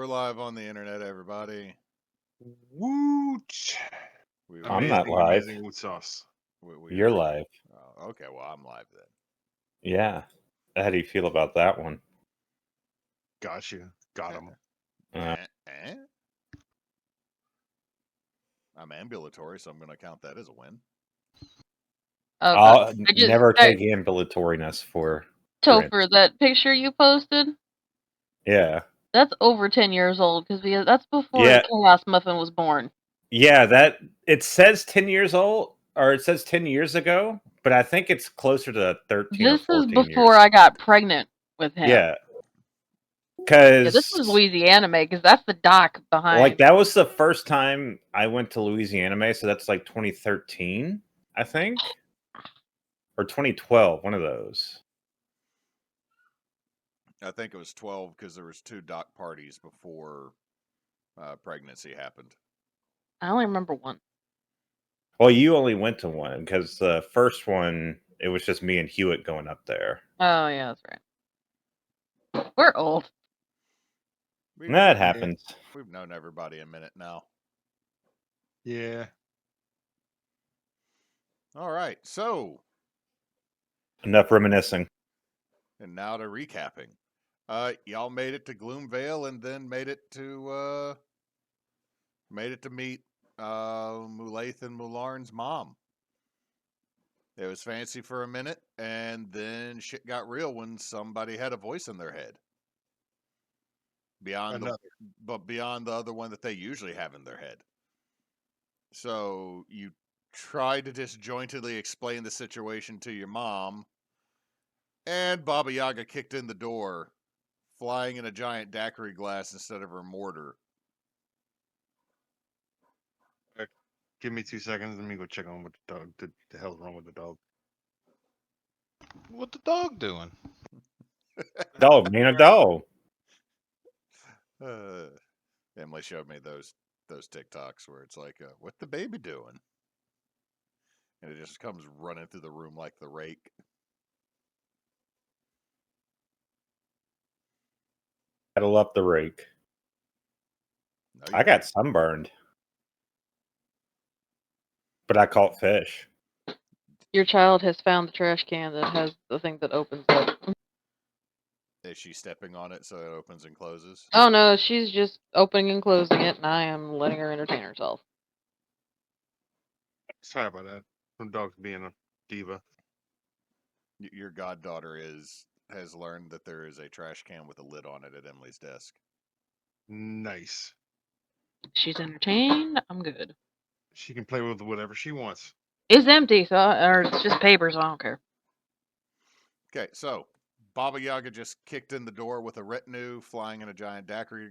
We're live on the internet, everybody. Woot! I'm not live. Amazing woot sauce. You're live. Oh, okay, well, I'm live then. Yeah. How do you feel about that one? Got you. Got him. I'm ambulatory, so I'm going to count that as a win. I'll never take ambulatoriness for Topher, that picture you posted? Yeah. That's over 10 years old, because that's before the Chaos Muffin was born. Yeah, it says 10 years old, or it says 10 years ago, but I think it's closer to 13 or 14 years. This is before I got pregnant with him. Yeah. Because this is Louisiana, because that's the dock behind. Like, that was the first time I went to Louisiana, so that's like 2013, I think. Or 2012, one of those. I think it was 12 because there was 2 dock parties before pregnancy happened. I only remember one. Well, you only went to one because the first one, it was just me and Hewitt going up there. Oh, yeah, that's right. We're old. That happens. We've known everybody a minute now. Yeah. All right, so. Enough reminiscing. And now to recapping. Y'all made it to Gloomvale and then made it to meet Mulaith and Mularn's mom. It was fancy for a minute, and then shit got real when somebody had a voice in their head. Beyond the other one that they usually have in their head. So you tried to disjointedly explain the situation to your mom, and Baba Yaga kicked in the door, flying in a giant daiquiri glass instead of her mortar. Give me 2 seconds. Let me go check on what the dog did. The hell's wrong with the dog? What the dog doing? Dog, man, a dog. Emily showed me those TikToks where it's like, what the baby doing? And it just comes running through the room like the rake. Gotta love the rake. No, I got sunburned. But I caught fish. Your child has found the trash can that has the thing that opens up. Is she stepping on it so it opens and closes? Oh no, she's just opening and closing it, and I am letting her entertain herself. Sorry about that. Some dog's being a diva. Your goddaughter has learned that there is a trash can with a lid on it at Emily's desk. Nice. She's entertained. I'm good. She can play with whatever she wants. It's empty, or it's just paper, so I don't care. Okay, so Baba Yaga just kicked in the door with a retinue, flying in a giant daiquiri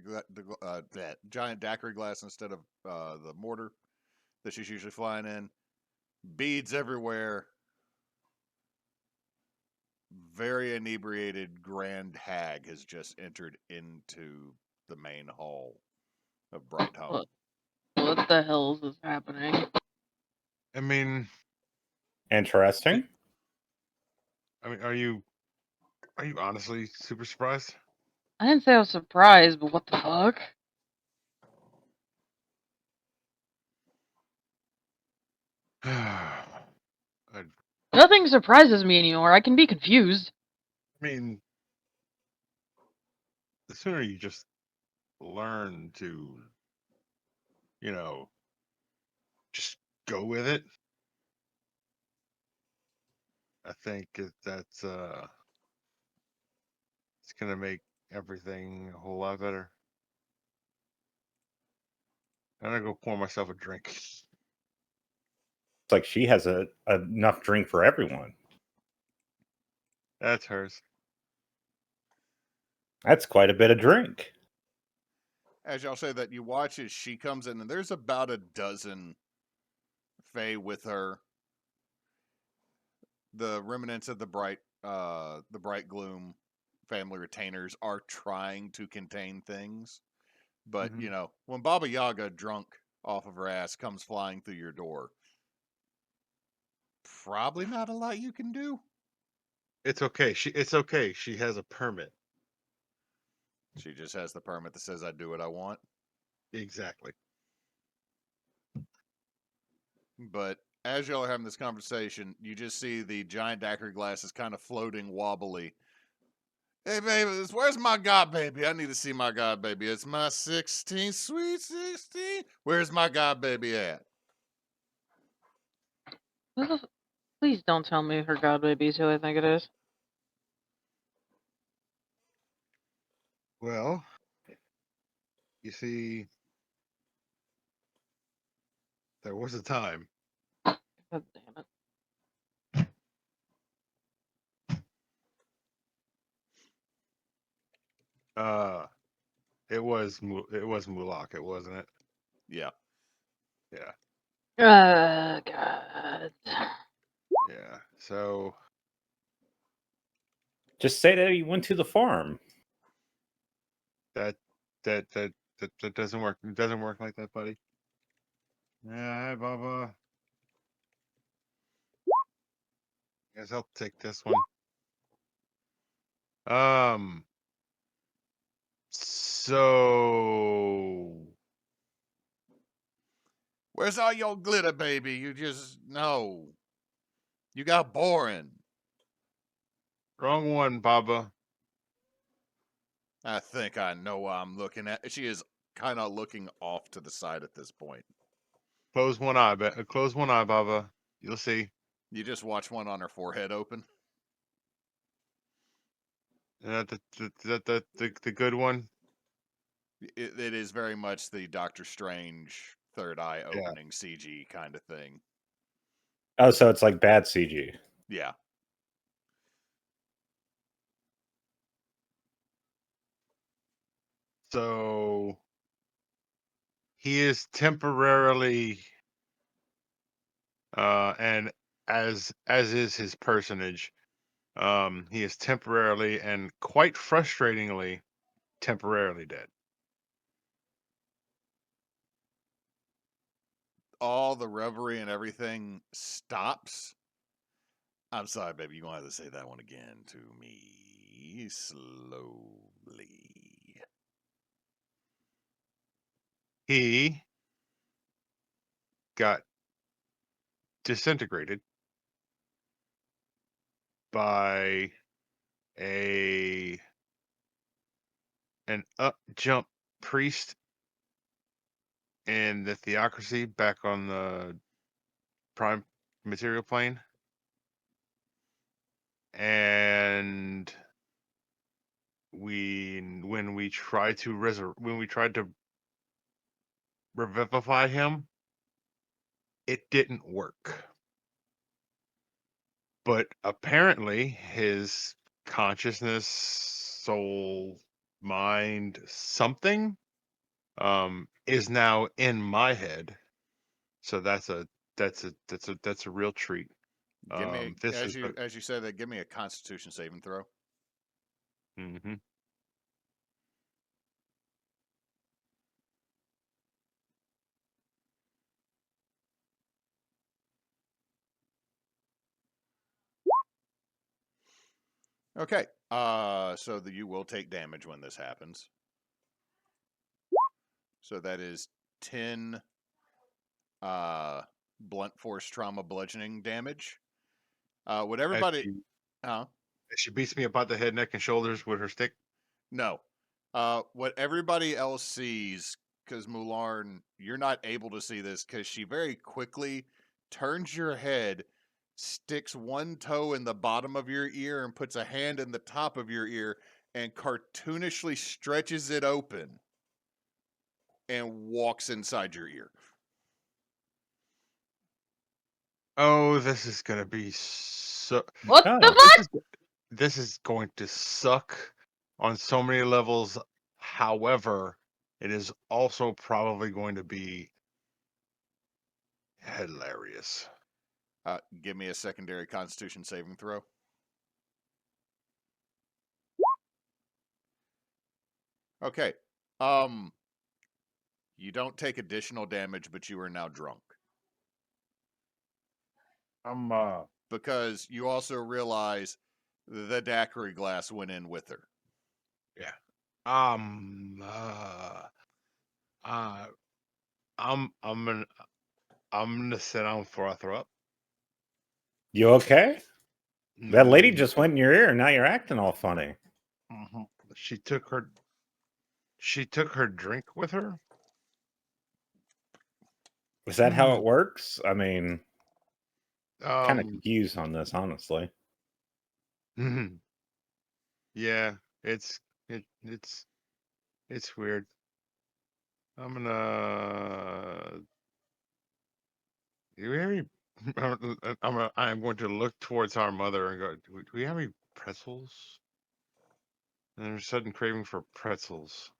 glass instead of the mortar that she's usually flying in. Beads everywhere. Very inebriated grand hag has just entered into the main hall of Brighthoume. What the hell is happening? I mean, interesting. I mean, are you honestly super surprised? I didn't say I was surprised, but what the fuck? Nothing surprises me anymore. I can be confused. I mean, the sooner you just learn to, just go with it, I think that's it's gonna make everything a whole lot better. I'm gonna go pour myself a drink. It's like she has enough drink for everyone. That's hers. That's quite a bit of drink. As y'all say that, you watch as she comes in, and there's about a dozen Fae with her. The remnants of the bright gloom family retainers are trying to contain things, but when Baba Yaga, drunk off of her ass, comes flying through your door, probably not a lot you can do. It's okay. It's okay. She has a permit. She just has the permit that says I do what I want. Exactly. But as y'all are having this conversation, you just see the giant daiquiri glasses kind of floating wobbly. Hey, baby, where's my god baby? I need to see my god baby. It's my 16, sweet 16. Where's my god baby at? Please don't tell me her god baby is who I think it is. Well, you see, there was a time. God damn it. It was Mulak, it wasn't it? Yeah. Yeah. God. Yeah. So Just say that you went to the farm. that doesn't work. It doesn't work like that, buddy. Yeah, hi, Baba. Guess I'll take this one. So Where's all your glitter, baby? You just no. You got boring. wrong one, Baba. I think I know what I'm looking at. She is kind of looking off to the side at this point. Close one eye, close one eye, Baba. You'll see. You just watch one on her forehead open. Is that the good one? It is very much the Doctor Strange third eye Yeah. opening CG kind of thing. Oh, so it's like bad CG. Yeah. So he is temporarily and as is his personage, he is temporarily and quite frustratingly temporarily dead. All the reverie and everything stops. I'm sorry, baby. You're going to have to say that one again to me slowly. He got disintegrated by an up jump priest in the theocracy back on the prime material plane, and when we tried to revivify him, it didn't work. But apparently his consciousness, soul, mind, something is now in my head. So that's a real treat. Give me This as is you said that. Give me a Constitution saving throw. mm-hmm. Okay. So you will take damage when this happens. So that is 10 blunt force trauma bludgeoning damage. Would everybody She beats me about the head, neck, and shoulders with her stick. No. What everybody else sees, because Mularn, you're not able to see this, because she very quickly turns your head, sticks one toe in the bottom of your ear, and puts a hand in the top of your ear, and cartoonishly stretches it open and walks inside your ear. Oh, this is gonna be so. What Oh. the fuck? This is going to suck on so many levels. However, it is also probably going to be hilarious. Give me a secondary Constitution saving throw. Okay. You don't take additional damage, but you are now drunk. I'm Because you also realize the daiquiri glass went in with her. Yeah. I'm gonna sit down before I throw up. You okay? That lady Mm, just went in your ear, and now you're acting all funny. mhm. She took her drink with her. Is that how it works? I mean, kind of Um, confused on this, honestly. yeah, it's weird. I'm gonna. Do we have any? I'm going to look towards our mother and go. Do we have any pretzels? And there's a sudden craving for pretzels.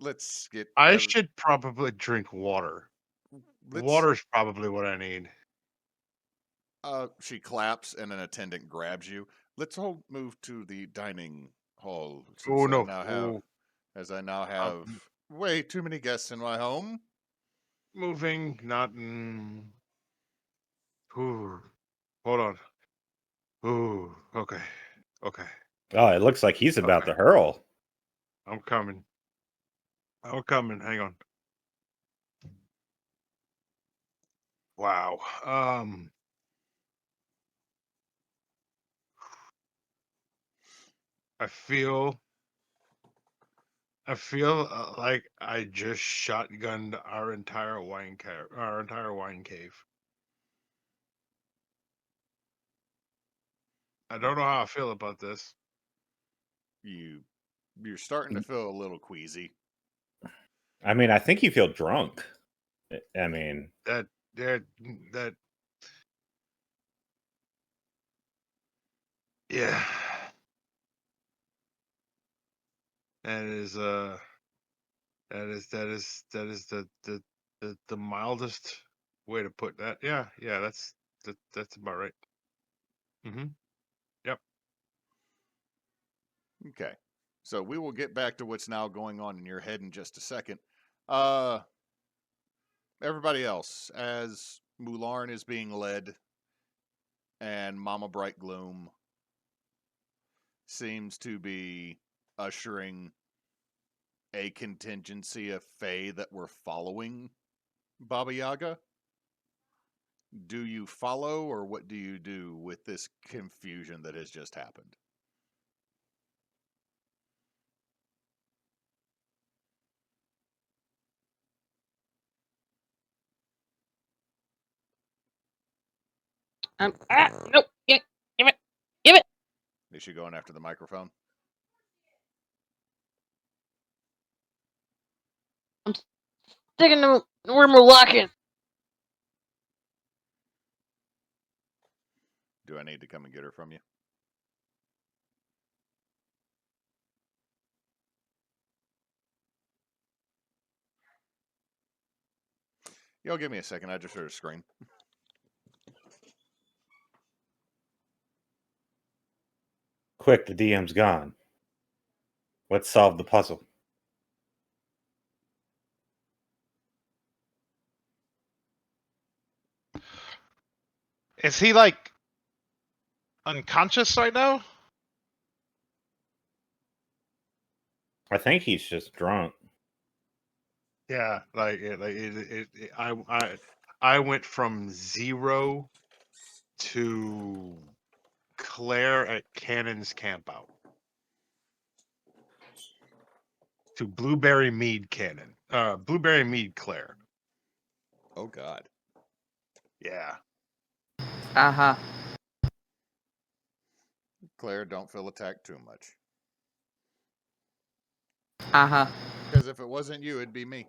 Let's get. I should probably drink water. Water's probably what I need. She claps, and an attendant grabs you. Let's all move to the dining hall. Oh Since I no! now have, as I now have way too many guests in my home. Moving, not. Ooh, hold on. Ooh, okay. Oh, it looks like he's about Okay. to hurl. I'm coming. Hang on. Wow. I feel like I just shotgunned our entire wine cave. I don't know how I feel about this. You're starting to feel a little queasy. I mean, I think you feel drunk. I mean, That yeah. That is the mildest way to put that. Yeah, that's about right. Yep. Okay. So we will get back to what's now going on in your head in just a second. Everybody else, as Mularn is being led and Mama Bright Gloom seems to be ushering a contingency of Fae that were following Baba Yaga. Do you follow, or what do you do with this confusion that has just happened? Nope. Give it. Give it. Is she going after the microphone? I'm sticking to where we're locking. Do I need to come and get her from you? Y'all give me a second. I just heard a scream. quick, the DM's gone. Let's solve the puzzle. Is he like unconscious right now? I think he's just drunk. Yeah, I went from 0 to Claire at Cannon's Campout to Blueberry Mead Cannon. Blueberry Mead Claire. Oh, God. Yeah. Uh-huh. Claire, don't feel attacked too much. Uh-huh. Because if it wasn't you, it'd be me.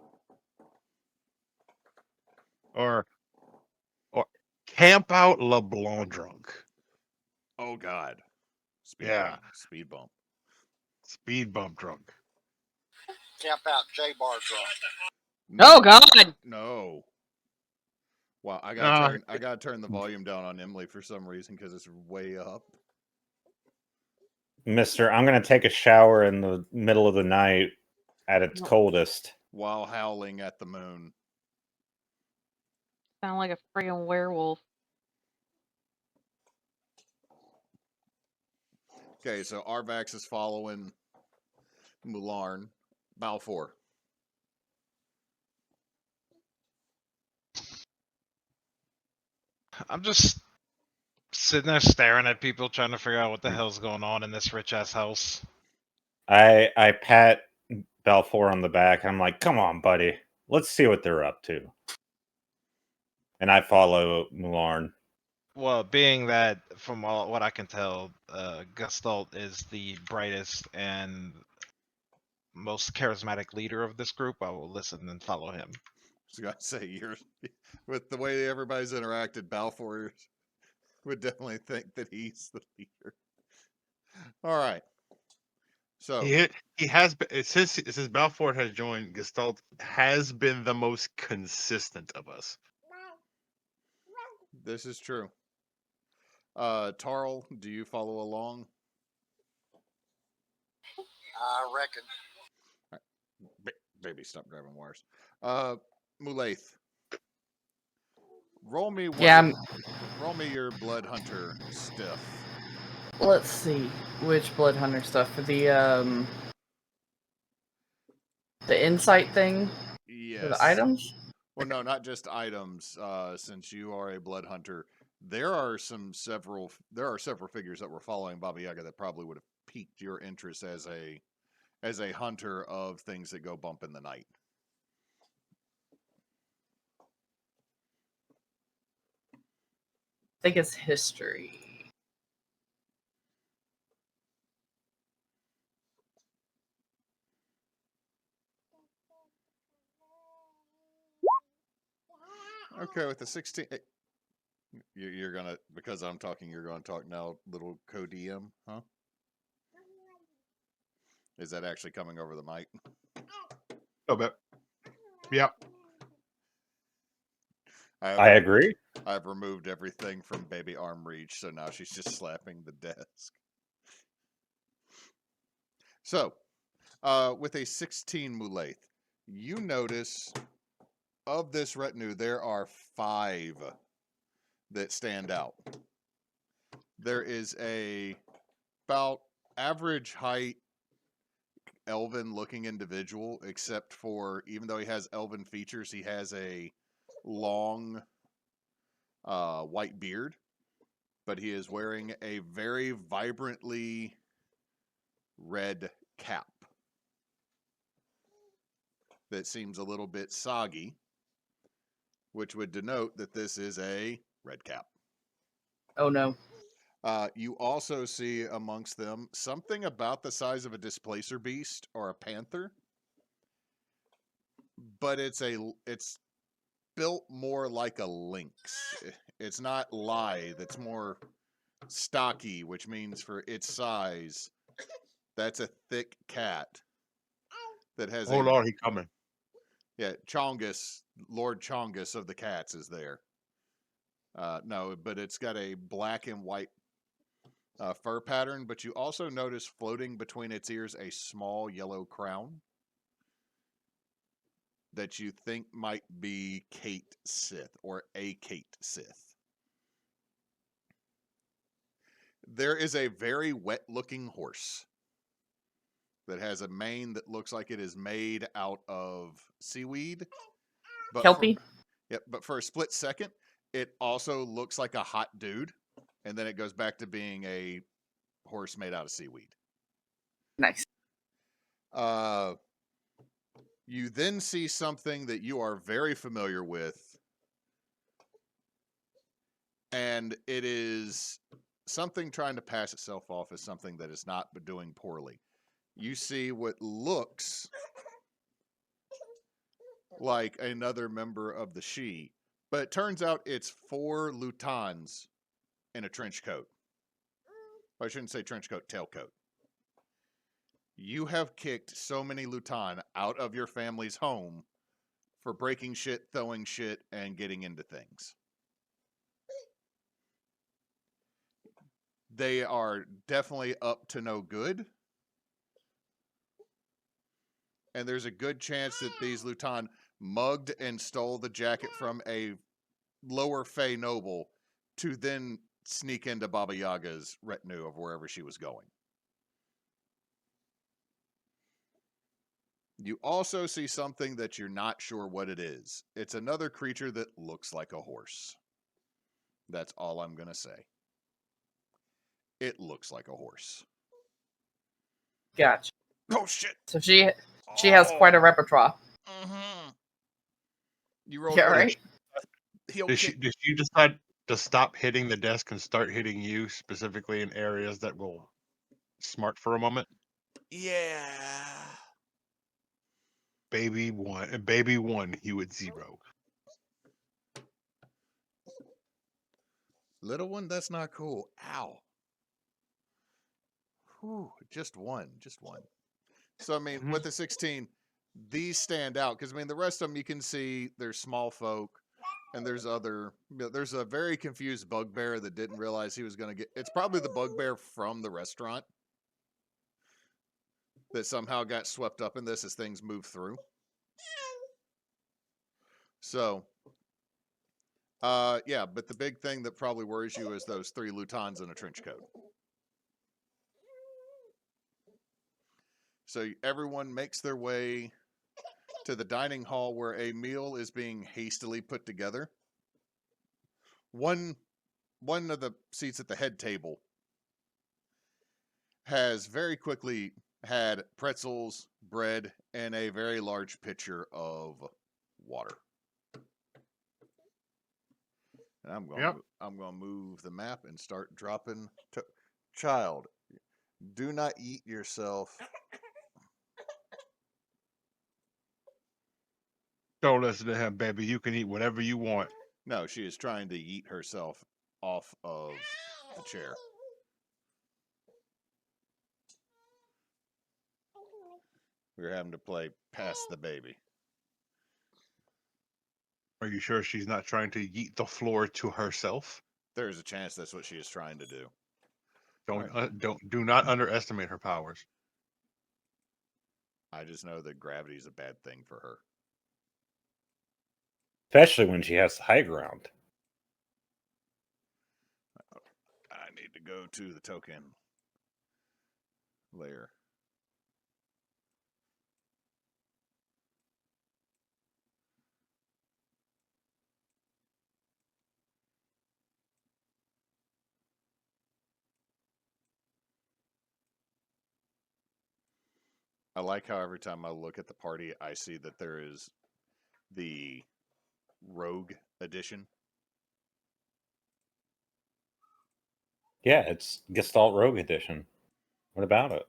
Or Campout LeBlanc drunk. Oh, God. Speed bump. Speed bump. Speed bump drunk. Campout J-Bar drunk. No, Oh, God. No. Wow, I gotta turn the volume down on Emily for some reason because it's way up. Mister, I'm going to take a shower in the middle of the night at its coldest. While howling at the moon. Sound like a friggin' werewolf. Okay, so Arvax is following Mularn. Balfor. I'm just sitting there staring at people, trying to figure out what the hell's going on in this rich ass house. I pat Balfour on the back. I'm like, come on, buddy. Let's see what they're up to. And I follow Mularn. Well, being that from what I can tell, Gestalt is the brightest and most charismatic leader of this group, I will listen and follow him. I was gonna say, you're with the way everybody's interacted, Balfour would definitely think that he's the leader. All right. So He has been since Balfour has joined. Gestalt has been the most consistent of us. this is true. Tarl, do you follow along? I reckon. Baby, stop grabbing wires. Mulaith, roll me Yeah, roll me your blood hunter stiff. let's see which blood hunter stuff for the insight thing Yes. for the items. Well, no, not just items. Since you are a blood hunter, there are several figures that were following Baba Yaga that probably would have piqued your interest as a hunter of things that go bump in the night. I think it's history. Okay, with the 16, you're gonna, because I'm talking, you're gonna talk now, little co-DM, huh? Is that actually coming over the mic? Oh, but yeah. I agree. I've removed everything from baby arm reach, so now she's just slapping the desk. So, with a 16 Mulaith, you notice of this retinue, there are 5 that stand out. There is a about average height elven looking individual, except for, even though he has elven features, he has a long white beard, but he is wearing a very vibrantly red cap that seems a little bit soggy, which would denote that this is a red cap. Oh no. You also see amongst them something about the size of a displacer beast or a panther, but it's built more like a lynx. It's not lithe, it's more stocky, which means for its size, that's a thick cat that has Oh Lord, he coming. Yeah, Chongus, Lord Chongus of the cats is there. No, but it's got a black and white fur pattern, but you also notice floating between its ears a small yellow crown that you think might be Kate Sith or a Kate Sith. There is a very wet-looking horse that has a mane that looks like it is made out of seaweed. But Kelpie? But for a split second, it also looks like a hot dude, and then it goes back to being a horse made out of seaweed. Nice. You then see something that you are very familiar with, and it is something trying to pass itself off as something that is not doing poorly. You see what looks like another member of the She, but it turns out it's 4 Lutans in a trench coat. I shouldn't say trench coat, tailcoat. You have kicked so many Lutan out of your family's home for breaking shit, throwing shit, and getting into things. They are definitely up to no good. And there's a good chance that these Lutan mugged and stole the jacket from a lower Fey noble to then sneak into Baba Yaga's retinue of wherever she was going. You also see something that you're not sure what it is. It's another creature that looks like a horse. That's all I'm going to say. It looks like a horse. Gotcha. Oh, shit. So she has quite a repertoire. Mm-hmm. You rolled Yeah, really- right? He'll Did kick- she decide to stop hitting the desk and start hitting you specifically in areas that will smart for a moment? Yeah. Baby one, you at 0. Little one, that's not cool. Ow. Whew, just one. So, I mean, with the 16, these stand out because, I mean, the rest of them you can see there's small folk and there's a very confused bugbear that didn't realize he was going to get. It's probably the bugbear from the restaurant that somehow got swept up in this as things move through. So, yeah, but the big thing that probably worries you is those 3 Lutons in a trench coat. So everyone makes their way to the dining hall where a meal is being hastily put together. One of the seats at the head table has very quickly had pretzels, bread, and a very large pitcher of water. And I'm going to move the map and start dropping. Child, do not eat yourself. Don't listen to him, baby. You can eat whatever you want. No, she is trying to eat herself off of the chair. We're having to play pass the baby. Are you sure she's not trying to yeet the floor to herself? There's a chance that's what she is trying to do. Do not underestimate her powers. I just know that gravity is a bad thing for her. Especially when she has the high ground. I need to go to the token layer. I like how every time I look at the party, I see that there is the Rogue edition. Yeah, it's Gestalt Rogue Edition. What about it?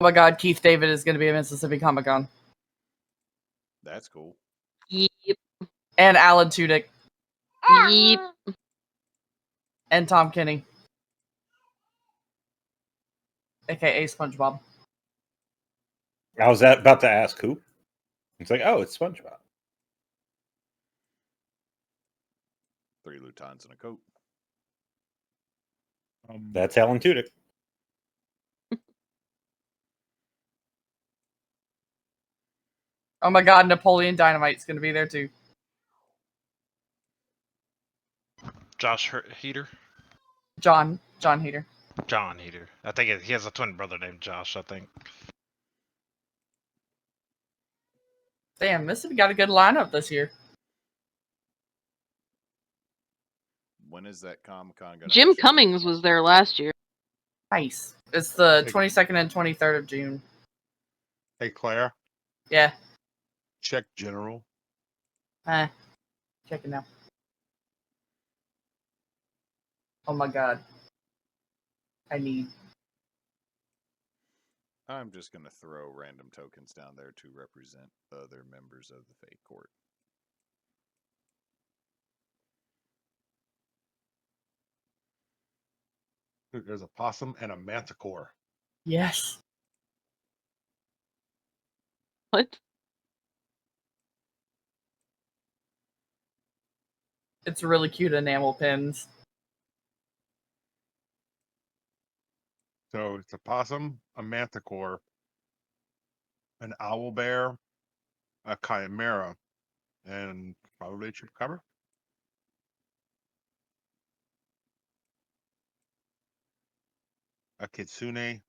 Oh my god, Keith David is going to be at Mississippi Comic Con. That's cool. Yep. And Alan Tudyk. Yep. And Tom Kenny. AKA SpongeBob. I was about to ask who. It's like, oh, it's SpongeBob. 3 Lutons in a coat. That's Alan Tudyk. Oh my god, Napoleon Dynamite's going to be there too. Josh Heater? John Heater. John Heater. I think he has a twin brother named Josh, I think. Damn, Mississippi got a good lineup this year. When is that Comic-Con going to Jim Cummings was there last year. Nice. It's the 22nd and 23rd of June. Hey, Claire, Yeah. check general. Checking now. Oh my god. I'm just going to throw random tokens down there to represent other members of the Fate Court. There's a possum and a manticore. Yes. What? It's really cute enamel pins. So it's a possum, a manticore, an owl bear, a chimera, and probably a chupacabra. A kitsune.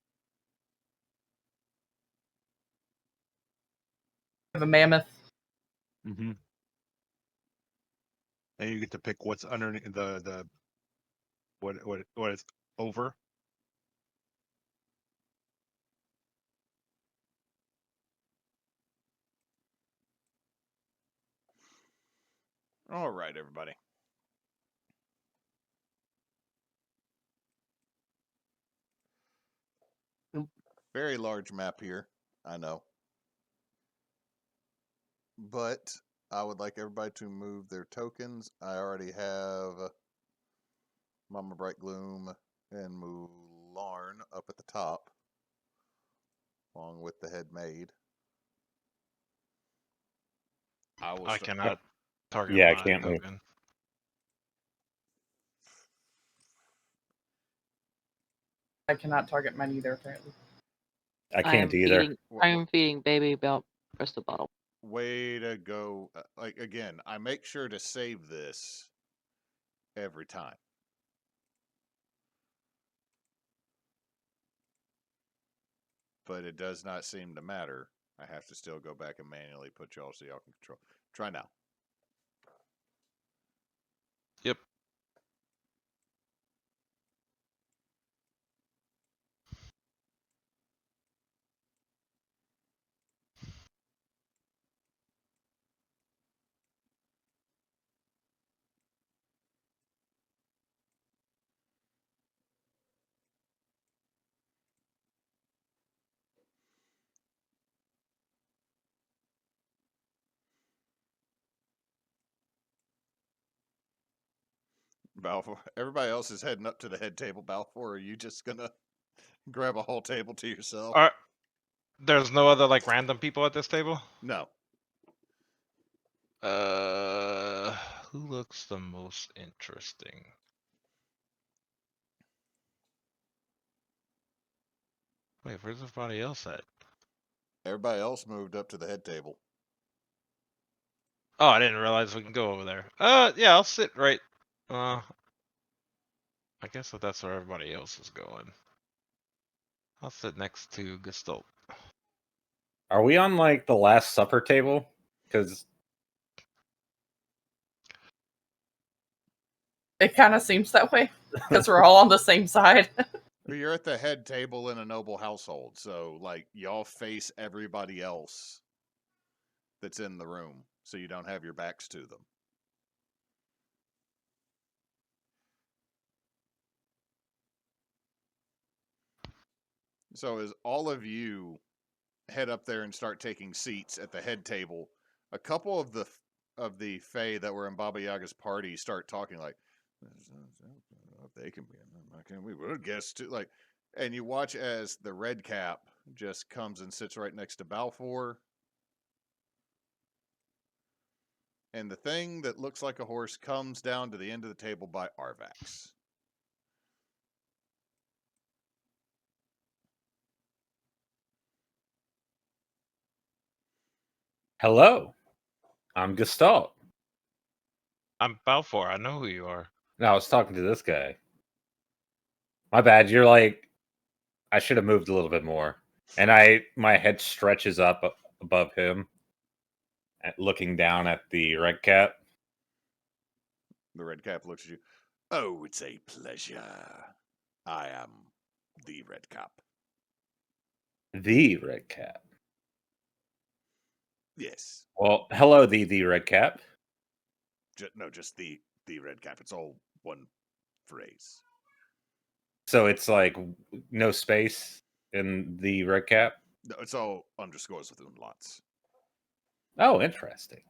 Have a mammoth. Mm-hmm. And you get to pick what's underneath the what it's over. All right, everybody. Very large map here, I know. But I would like everybody to move their tokens. I already have Mama Bright Gloom and Mularn up at the top, along with the head maid. I cannot target Yeah, I my can't move. token. I cannot target mine either, apparently. I can't either. I am feeding baby about press the bottle. Way to go. Like, again, I make sure to save this every time. But it does not seem to matter. I have to still go back and manually put y'all so y'all can control. Try now. Yep. Balfor. Everybody else is heading up to the head table. Balfor, are you just gonna grab a whole table to yourself? There's no other like random people at this table? No. Who looks the most interesting? Wait, where's everybody else at? Everybody else moved up to the head table. Oh, I didn't realize we can go over there. Yeah, I'll sit right. I guess that's where everybody else is going. I'll sit next to Gestalt. Are we on like the Last Supper table? Because It kind of seems that way because we're all on the same side. But you're at the head table in a noble household, so like y'all face everybody else that's in the room, so you don't have your backs to them. So as all of you head up there and start taking seats at the head table, a couple of the Fae that were in Baba Yaga's party start talking like, they can be in, we would guess too, like, and you watch as the red cap just comes and sits right next to Balfor. And the thing that looks like a horse comes down to the end of the table by Arvax. hello, I'm Gestalt. I'm Balfor. I know who you are. No, I was talking to this guy. My bad. You're like, I should have moved a little bit more. And my head stretches up above him, looking down at the red cap. The red cap looks at you. Oh, it's a pleasure. I am the red cap. The red cap. Yes. Well, hello, the red cap. Just the red cap. It's all one phrase. So it's like no space in the red cap. No, it's all underscores with umlauts. Oh, interesting.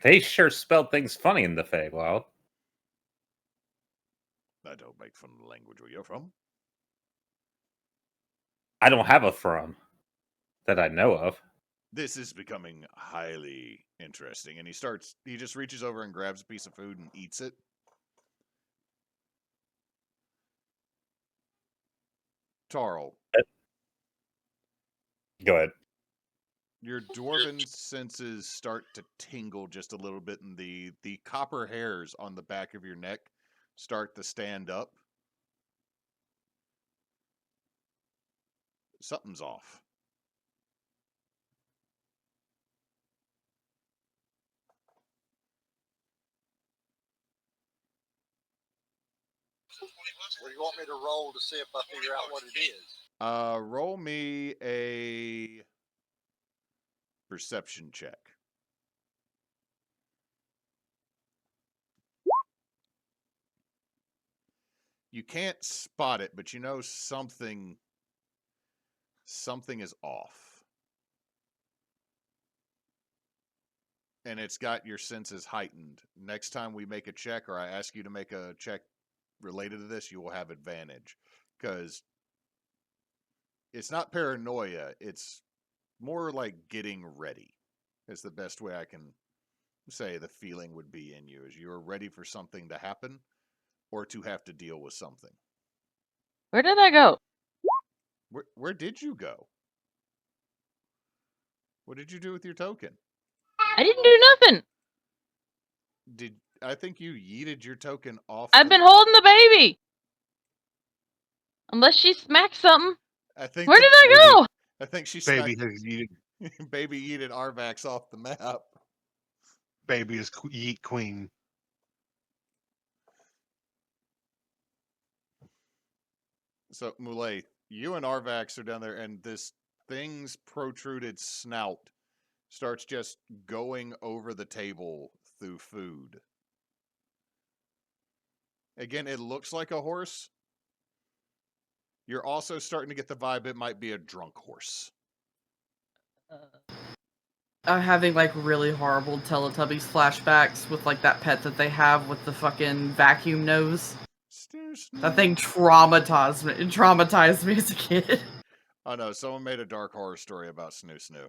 They sure spelled things funny in the Feywild. I don't make fun of the language where you're from. I don't have a from that I know of. This is becoming highly interesting. And he just reaches over and grabs a piece of food and eats it. Tarl. Go ahead. Your dwarven senses start to tingle just a little bit, and the copper hairs on the back of your neck start to stand up. Something's off. What do you want me to roll to see if I figure out what it is? Roll me a perception check. You can't spot it, but you know something is off. And it's got your senses heightened. Next time we make a check, or I ask you to make a check related to this, you will have advantage. Because it's not paranoia, it's more like getting ready. Is the best way I can say the feeling would be in you, is you're ready for something to happen or to have to deal with something. Where did I go? Where did you go? What did you do with your token? I didn't do nothing. I think you yeeted your token off. I've been holding the baby. Unless she smacked something. I think Where did I go? I think she Baby smacked has yeeted. baby yeeted Arvax off the map. Baby is yeet queen. So Mulay, you and Arvax are down there, and this thing's protruded snout starts just going over the table through food. Again, it looks like a horse. You're also starting to get the vibe it might be a drunk horse. Having like really horrible Teletubbies flashbacks with like that pet that they have with the fucking vacuum nose. That thing traumatized me. It traumatized me as a kid. Oh no, someone made a dark horror story about Snoo Snoo.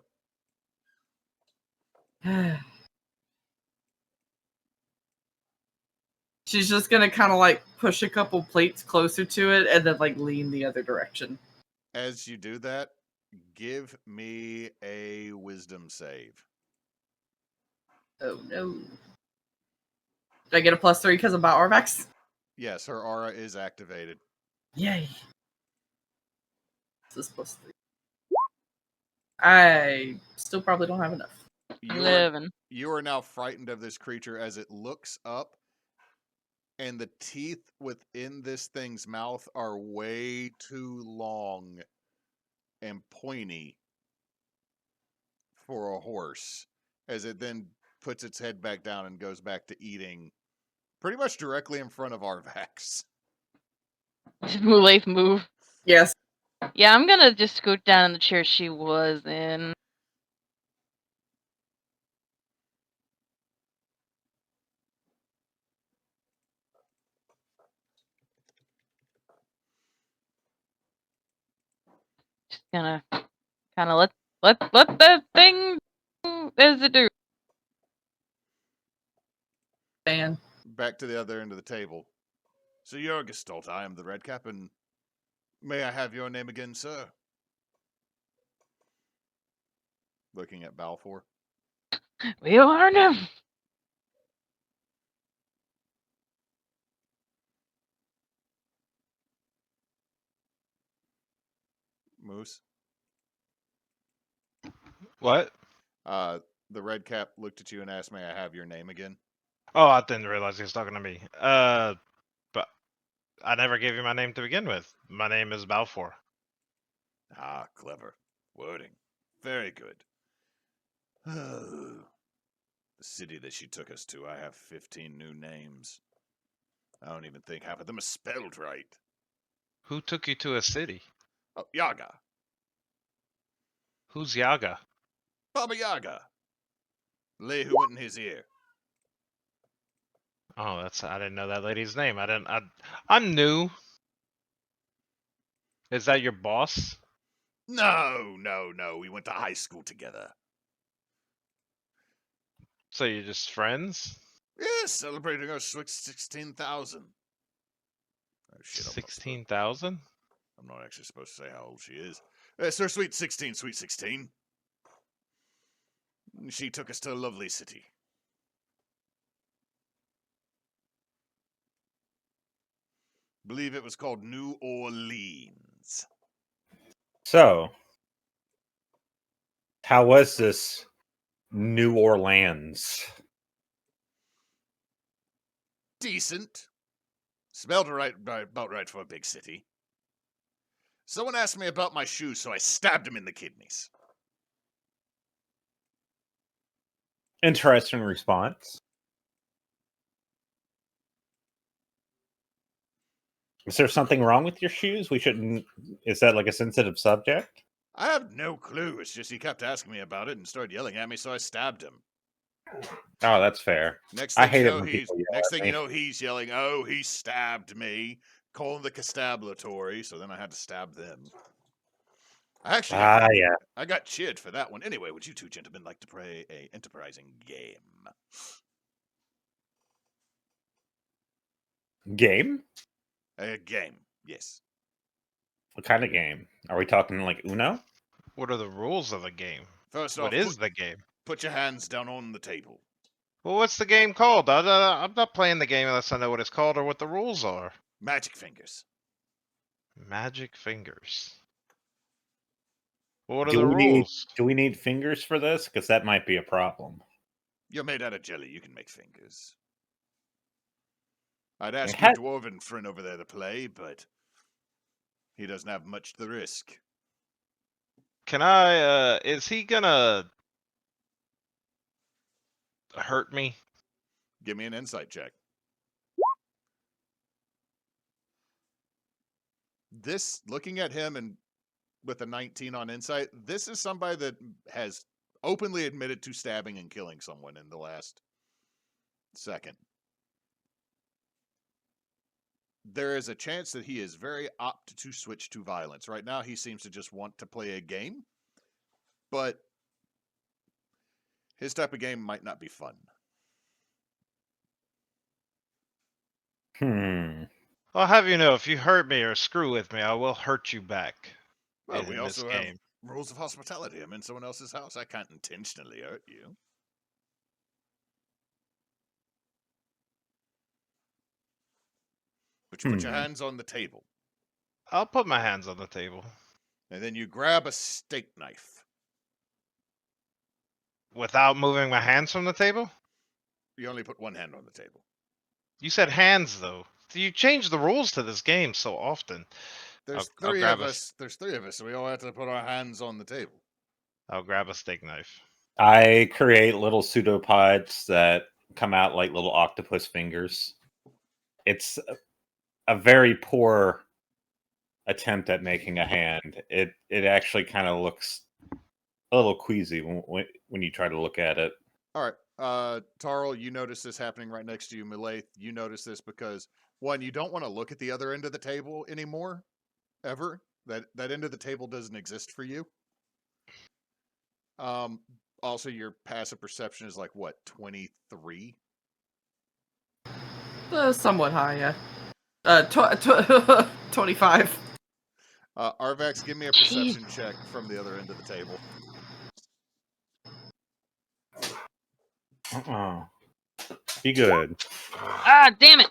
She's just gonna kind of like push a couple plates closer to it and then like lean the other direction. As you do that, give me a wisdom save. Oh no. Did I get a +3 because I'm about Arvax? Yes, her aura is activated. Yay. This is +3. I still probably don't have enough. 11. You are now frightened of this creature as it looks up, and the teeth within this thing's mouth are way too long and pointy for a horse, as it then puts its head back down and goes back to eating pretty much directly in front of Arvax. Mulay's move. Yes. Yeah, I'm gonna just scoot down in the chair she was in. Just gonna kind of let the thing do as it do. Man. Back to the other end of the table. So you're Gestalt, I am the Red Cap, and may I have your name again, sir? Looking at Balfor. We are him. Moose. What? The Red Cap looked at you and asked, may I have your name again? Oh, I didn't realize he was talking to me. But I never gave you my name to begin with. My name is Balfor. Ah, clever. Wording. Very good. The city that she took us to, I have 15 new names. I don't even think half of them are spelled right. Who took you to a city? Oh, Yaga. Who's Yaga? Baba Yaga. Lay who went in his ear. Oh, I didn't know that lady's name. I'm new. Is that your boss? No. We went to high school together. So you're just friends? Yes, celebrating our sweet 16,000. Oh, shit, 16,000? I'm not actually supposed to say how old she is. It's her sweet 16, sweet 16. She took us to a lovely city. Believe it was called New Orleans. So, how was this New Orleans? Decent. Smelled about right for a big city. Someone asked me about my shoes, so I stabbed him in the kidneys. Interesting response. Is there something wrong with your shoes? We shouldn't. Is that like a sensitive subject? I have no clue. It's just he kept asking me about it and started yelling at me, so I stabbed him. Oh, that's fair. Next I thing hate you it know, when he's people yell next at thing me. you know, he's yelling, "Oh, he stabbed me!" Calling the constabulary. So then I had to stab them. Yeah. I got cheered for that one. Anyway, would you two gentlemen like to play a enterprising game? Game? A game, yes. What kind of game? Are we talking like Uno? What are the rules of the game? First What off, is the game? put your hands down on the table. Well, what's the game called? I'm not playing the game unless I know what it's called or what the rules are. Magic fingers. Magic fingers. What are Do the we need rules? Do we need fingers for this? Because that might be a problem. You're made out of jelly. You can make fingers. I'd ask How- your dwarven friend over there to play, but he doesn't have much to risk. Can I, is he gonna hurt me? Give me an insight check. This, looking at him and with a 19 on insight, this is somebody that has openly admitted to stabbing and killing someone in the last second. There is a chance that he is very apt to switch to violence. Right now, he seems to just want to play a game, but his type of game might not be fun. I'll have you know, if you hurt me or screw with me, I will hurt you back. Well, we in this also have game. rules of hospitality. I'm in someone else's house. I can't intentionally hurt you. But you put your hands on the table. I'll put my hands on the table. And then you grab a steak knife. Without moving my hands from the table? You only put one hand on the table. You said hands, though. You change the rules to this game so often. There's I'll three grab of us. There's three of us, so we all have to put our hands on the table. I'll grab a steak knife. I create little pseudopods that come out like little octopus fingers. It's a very poor attempt at making a hand. It actually kind of looks a little queasy when you try to look at it. All right. Tarl, you notice this happening right next to you. Malaith, you notice this because, one, you don't want to look at the other end of the table anymore, ever. That end of the table doesn't exist for you. Also, your passive perception is like, what, 23? Somewhat high, yeah. 25. Arvax, give me a perception check from the other end of the table. Be good. Ah, damn it,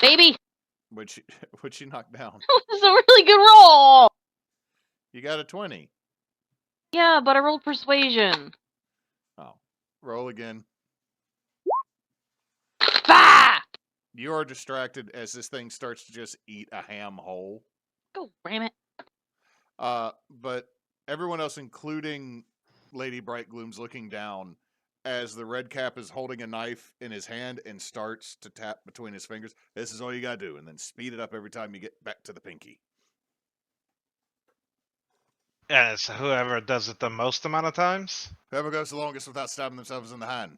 baby! Which you knock down. This is a really good roll. You got a 20. Yeah, but I rolled persuasion. Oh, roll again. Ah! You are distracted as this thing starts to just eat a ham whole. Go, ram it. But everyone else, including Lady Brightgloom's looking down as the red cap is holding a knife in his hand and starts to tap between his fingers. This is all you gotta do, and then speed it up every time you get back to the pinky. Yeah, so whoever does it the most amount of times? Whoever goes the longest without stabbing themselves in the hand.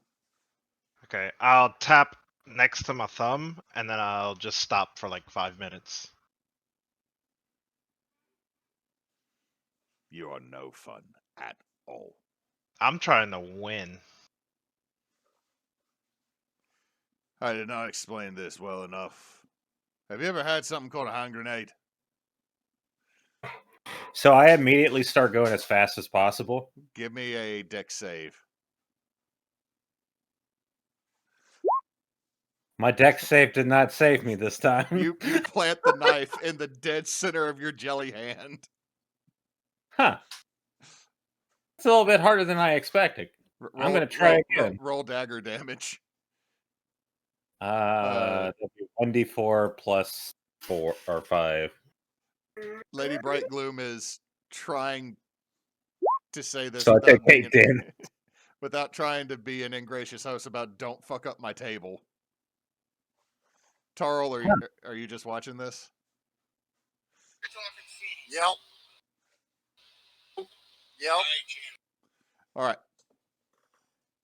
Okay, I'll tap next to my thumb, and then I'll just stop for like 5 minutes. You are no fun at all. I'm trying to win. I did not explain this well enough. Have you ever had something called a hand grenade? So I immediately start going as fast as possible. Give me a dex save. My dex save did not save me this time. You plant the knife in the dead center of your jelly hand. Huh. It's a little bit harder than I expected. I'm going to try again. Roll dagger damage. That'll be 1d4 plus 4 or 5. Lady Bright Gloom is trying to say this So I take 8 damage. without trying to be an ingracious host about don't fuck up my table. Tarl, are you just watching this? Yep. Yep. All right.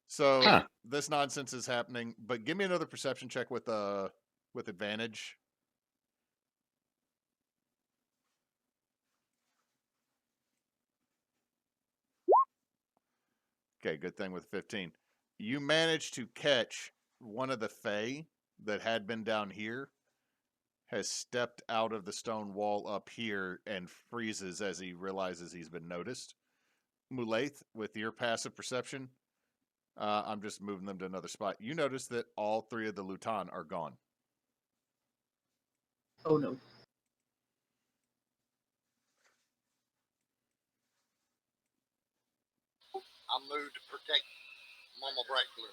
So this nonsense is happening, but give me another perception check with advantage. Okay, good thing with 15. You managed to catch one of the Fae that had been down here, has stepped out of the stone wall up here and freezes as he realizes he's been noticed. Mulaith, with your passive perception, I'm just moving them to another spot. You notice that all 3 of the Lutan are gone. Oh no. I moved to protect Mama Bright Gloom.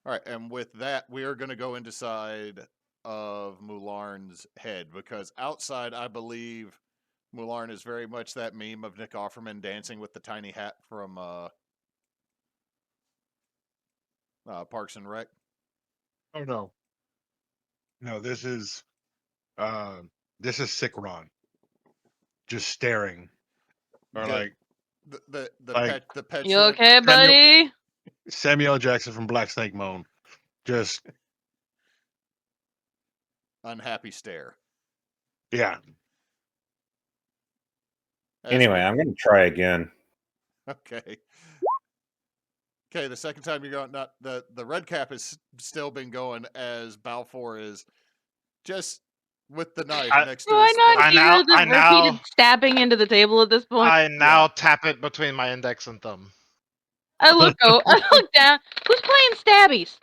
All right, and with that, we are going to go inside of Mularn's head, because outside, I believe Mularn is very much that meme of Nick Offerman dancing with the tiny hat from Parks and Rec. Oh no. No, this is Sick Ron. Just staring. Or Good. like The petulant. You okay, buddy? Samuel Jackson from Black Snake Moan. Just unhappy stare. Yeah. Anyway, I'm going to try again. Okay. Okay, the second time you go, not the red cap has still been going as Balfor is just with the knife next to Do his I face. not hear the repeated stabbing into the table at this point? I now tap it between my index and thumb. I look down. Who's playing stabbies?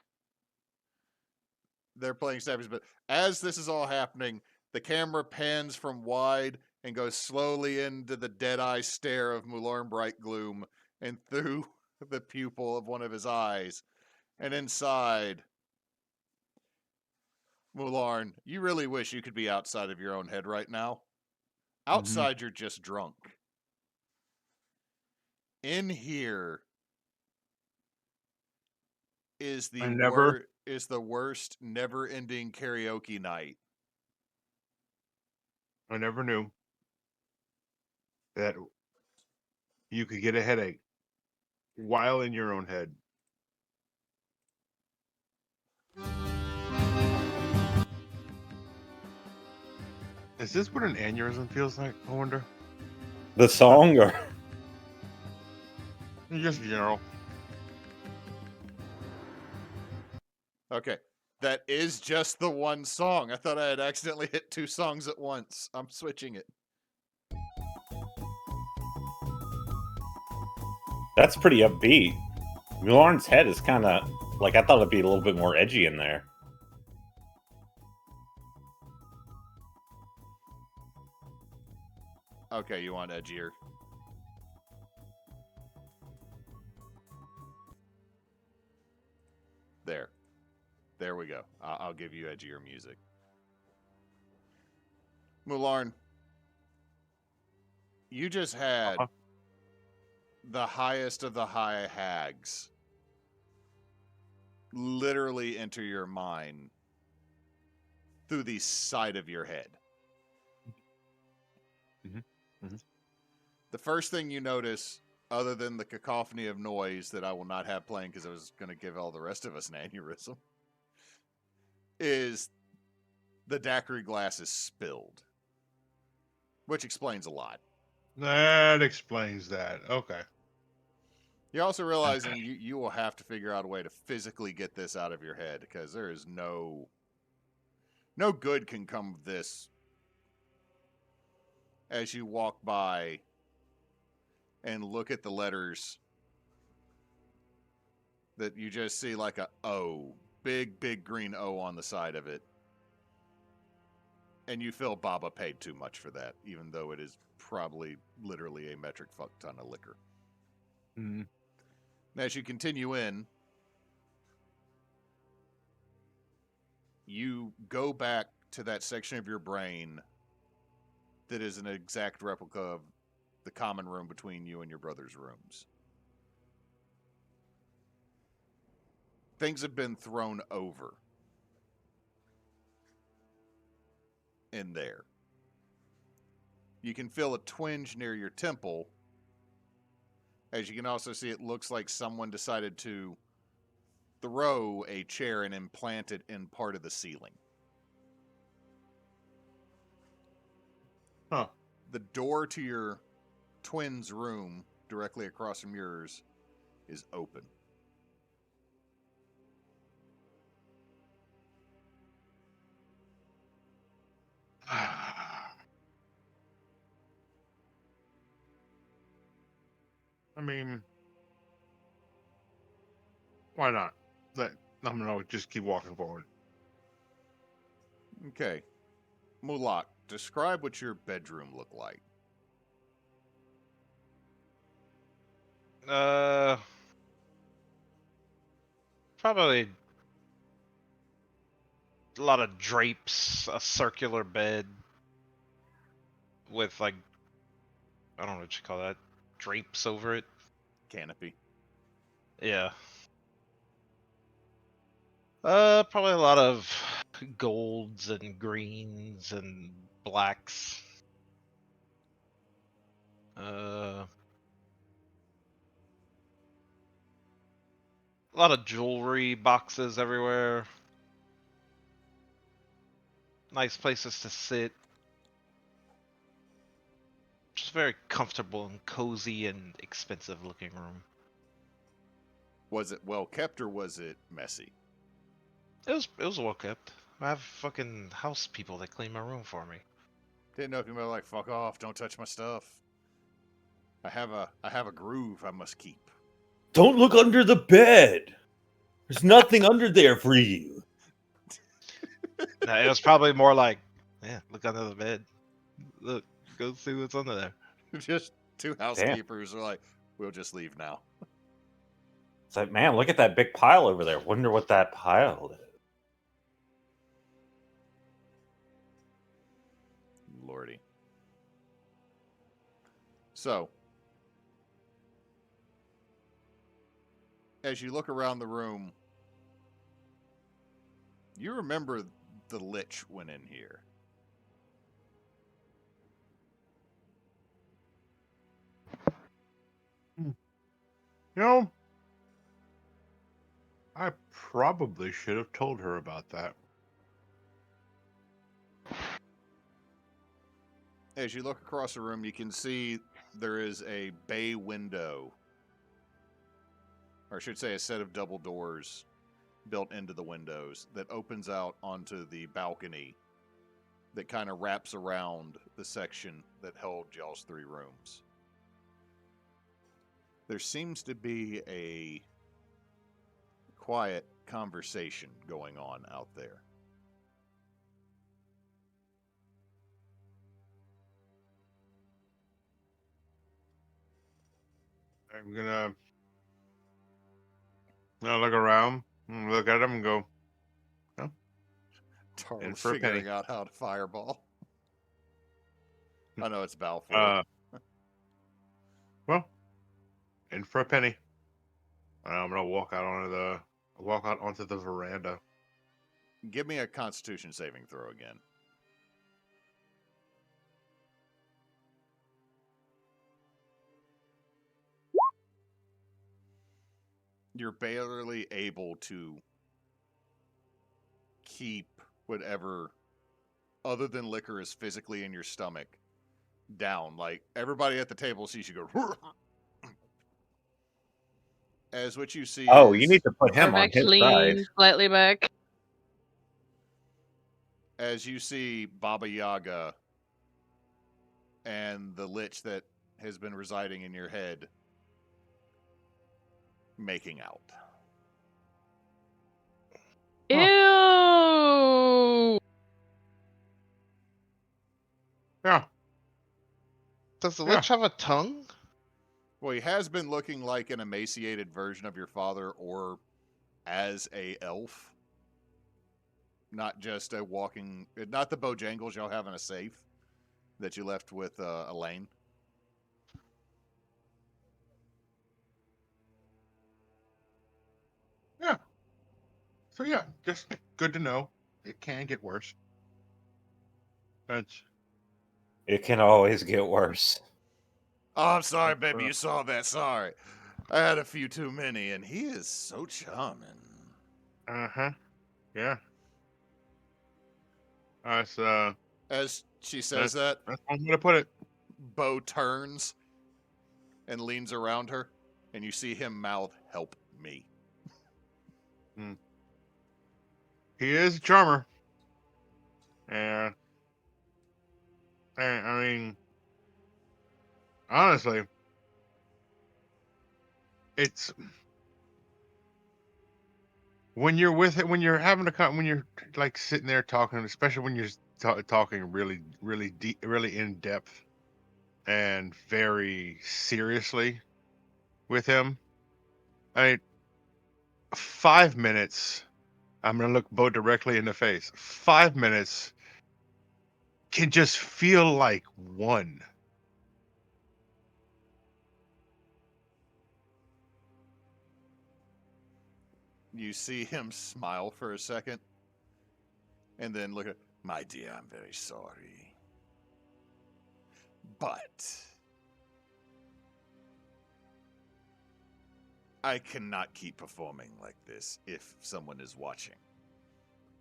They're playing stabbies, but as this is all happening, the camera pans from wide and goes slowly into the dead-eye stare of Mularn Bright Gloom and through the pupil of one of his eyes. And inside, Mularn, you really wish you could be outside of your own head right now. Outside, you're just drunk. In here is the worst never-ending karaoke night. I never knew that you could get a headache while in your own head. Is this what an aneurysm feels like, I wonder? The song or just general? Okay. That is just the one song. I thought I had accidentally hit 2 songs at once. I'm switching it. That's pretty upbeat. Mularn's head is kind of like, I thought it'd be a little bit more edgy in there. Okay, you want edgier. There we go. I'll give you edgier music. Mularn, you just had the highest of the high hags literally enter your mind through the side of your head. The first thing you notice, other than the cacophony of noise that I will not have playing because I was going to give all the rest of us an aneurysm, is the daiquiri glass is spilled. Which explains a lot. That explains that. Okay. You're also realizing you will have to figure out a way to physically get this out of your head, because there is no good can come of this as you walk by and look at the letters that you just see like a O, big green O on the side of it. And you feel Baba paid too much for that, even though it is probably literally a metric fuck ton of liquor. Mm. As you continue in, you go back to that section of your brain that is an exact replica of the common room between you and your brother's rooms. Things have been thrown over in there. You can feel a twinge near your temple. As you can also see, it looks like someone decided to throw a chair and implant it in part of the ceiling. Huh. The door to your twin's room, directly across from yours, is open. I mean, why not? I'm gonna just keep walking forward. Okay. Mulak, describe what your bedroom looked like. Probably a lot of drapes, a circular bed with like, I don't know what you call that, drapes over it. Canopy. Yeah. Probably a lot of golds and greens and blacks. A lot of jewelry boxes everywhere. Nice places to sit. Just very comfortable and cozy and expensive looking room. Was it well kept or was it messy? It was well kept. I have fucking house people that clean my room for me. Didn't know if you were like, fuck off, don't touch my stuff. I have a groove I must keep. Don't look under the bed. There's nothing under there for you. No, it was probably more like, yeah, look under the bed. Look, go see what's under there. Just two housekeepers are like, we'll just leave now. It's like, man, look at that big pile over there. Wonder what that pile is. Lordy. So, as you look around the room, you remember the Lich went in here. You know, I probably should have told her about that. As you look across the room, you can see there is a bay window, or I should say a set of double doors built into the windows that opens out onto the balcony that kind of wraps around the section that held y'all's three rooms. There seems to be a quiet conversation going on out there. I'm gonna look around, and look at him, and go, Tarl And is for a figuring penny. out how to fireball. I know it's Balfor. Well, in for a penny. And I'm gonna walk out onto the veranda. Give me a Constitution saving throw again. You're barely able to keep whatever other than liquor is physically in your stomach down. Like, everybody at the table sees you go, as what you see Oh, is, you need to put him on Arvax his side. leans slightly back. as you see Baba Yaga and the Lich that has been residing in your head making out. Yeah. Does the Yeah. lich have a tongue? Well, he has been looking like an emaciated version of your father, or as a elf, not just a walking, not the Bojangles y'all have in a safe that you left with Elaine. Yeah. So yeah, just good to know. It can get worse. That's It can always get worse. Oh, I'm sorry, baby. You saw that. Sorry. I had a few too many, and he is so charming. uh-huh. Yeah. That's As she says that, that's one way to put it. Bo turns and leans around her, and you see him mouth, "Help me." He is a charmer. And I mean, honestly, it's when you're with it, when you're having when you're like sitting there talking, especially when you're talking really, really deep, really in depth, and very seriously with him. I mean, 5 minutes. I'm gonna look Bo directly in the face. 5 minutes can just feel like one. You see him smile for a second, and then look at, "My dear, I'm very sorry. But I cannot keep performing like this if someone is watching."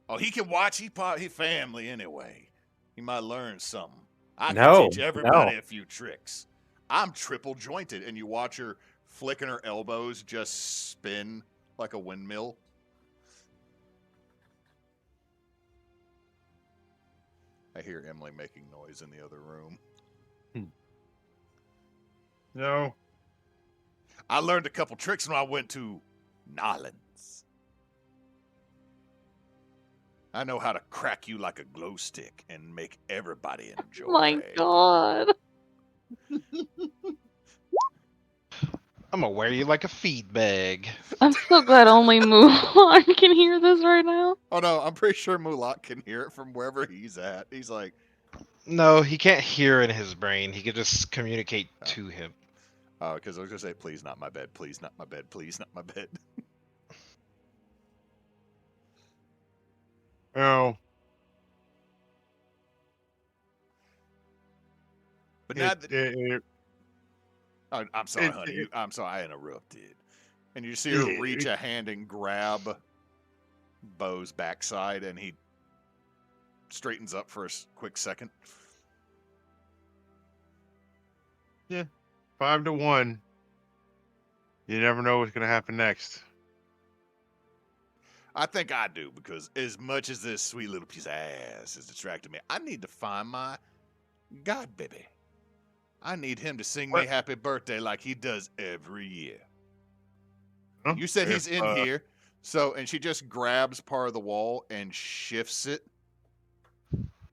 Oh, he can watch. He family anyway. He might learn something. I can No, teach everybody a few tricks. I'm triple jointed, and you watch her flicking her elbows just spin like a windmill. I hear Emily making noise in the other room. No. I learned a couple tricks when I went to Nolans. I know how to crack you like a glow stick and make everybody enjoy. Oh my god. I'm gonna wear you like a feed bag. I'm so glad only Mulan can hear this right now. Oh no, I'm pretty sure Mulak can hear it from wherever he's at. He's like, No, he can't hear in his brain. He can just communicate to him. oh, because I was gonna say, please not my bed, please not my bed, please not my bed. No. But now that It, I'm sorry, it- honey. it- I'm sorry, I interrupted. And you see her reach a hand and grab Bo's backside, and he straightens up for a quick second. 5-1. You never know what's gonna happen next. I think I do, because as much as this sweet little piece of ass has distracted me, I need to find my god baby. I need him to sing me What? happy birthday like he does every year. Huh? You said he's If, in here. So, and she just grabs part of the wall and shifts it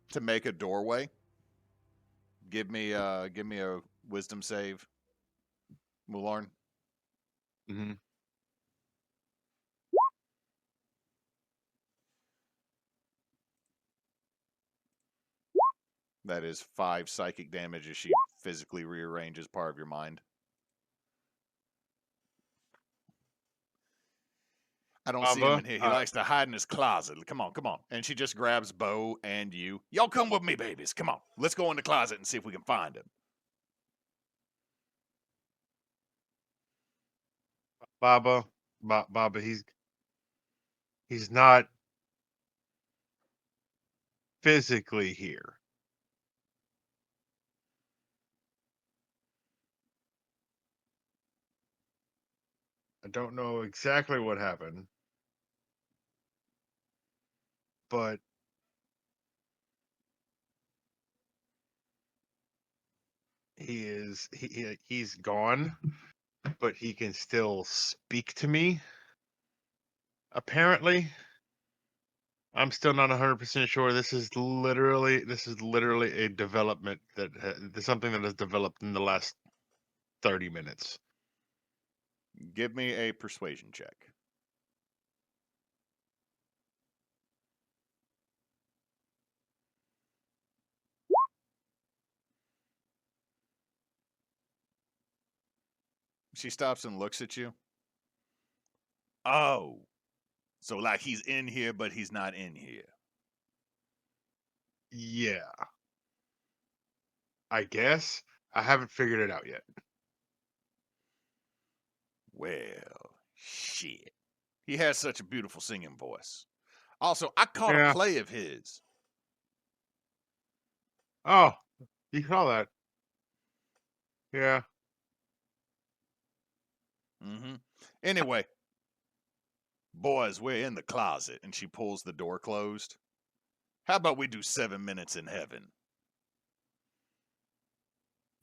to make a doorway. Give me a wisdom save, Mularn. Mm-hmm. That is 5 psychic damage as she physically rearranges part of your mind. I don't see him in here. He likes to hide in his closet. Come on, come on. And she just grabs Bo and you. Y'all come with me, babies. Come on. Let's go in the closet and see if we can find him. Baba, he's not physically here. I don't know exactly what happened, but he's gone, but he can still speak to me. Apparently, I'm still not 100% sure. This is literally a development that something that has developed in the last 30 minutes. Give me a persuasion check. She stops and looks at you. Oh, so like he's in here, but he's not in here. Yeah. I guess. I haven't figured it out yet. Well, shit. He has such a beautiful singing voice. Also, I caught Yeah. a play of his. Oh, you saw that. Yeah. Mm-hmm. Anyway, boys, we're in the closet, and she pulls the door closed. How about we do 7 minutes in heaven?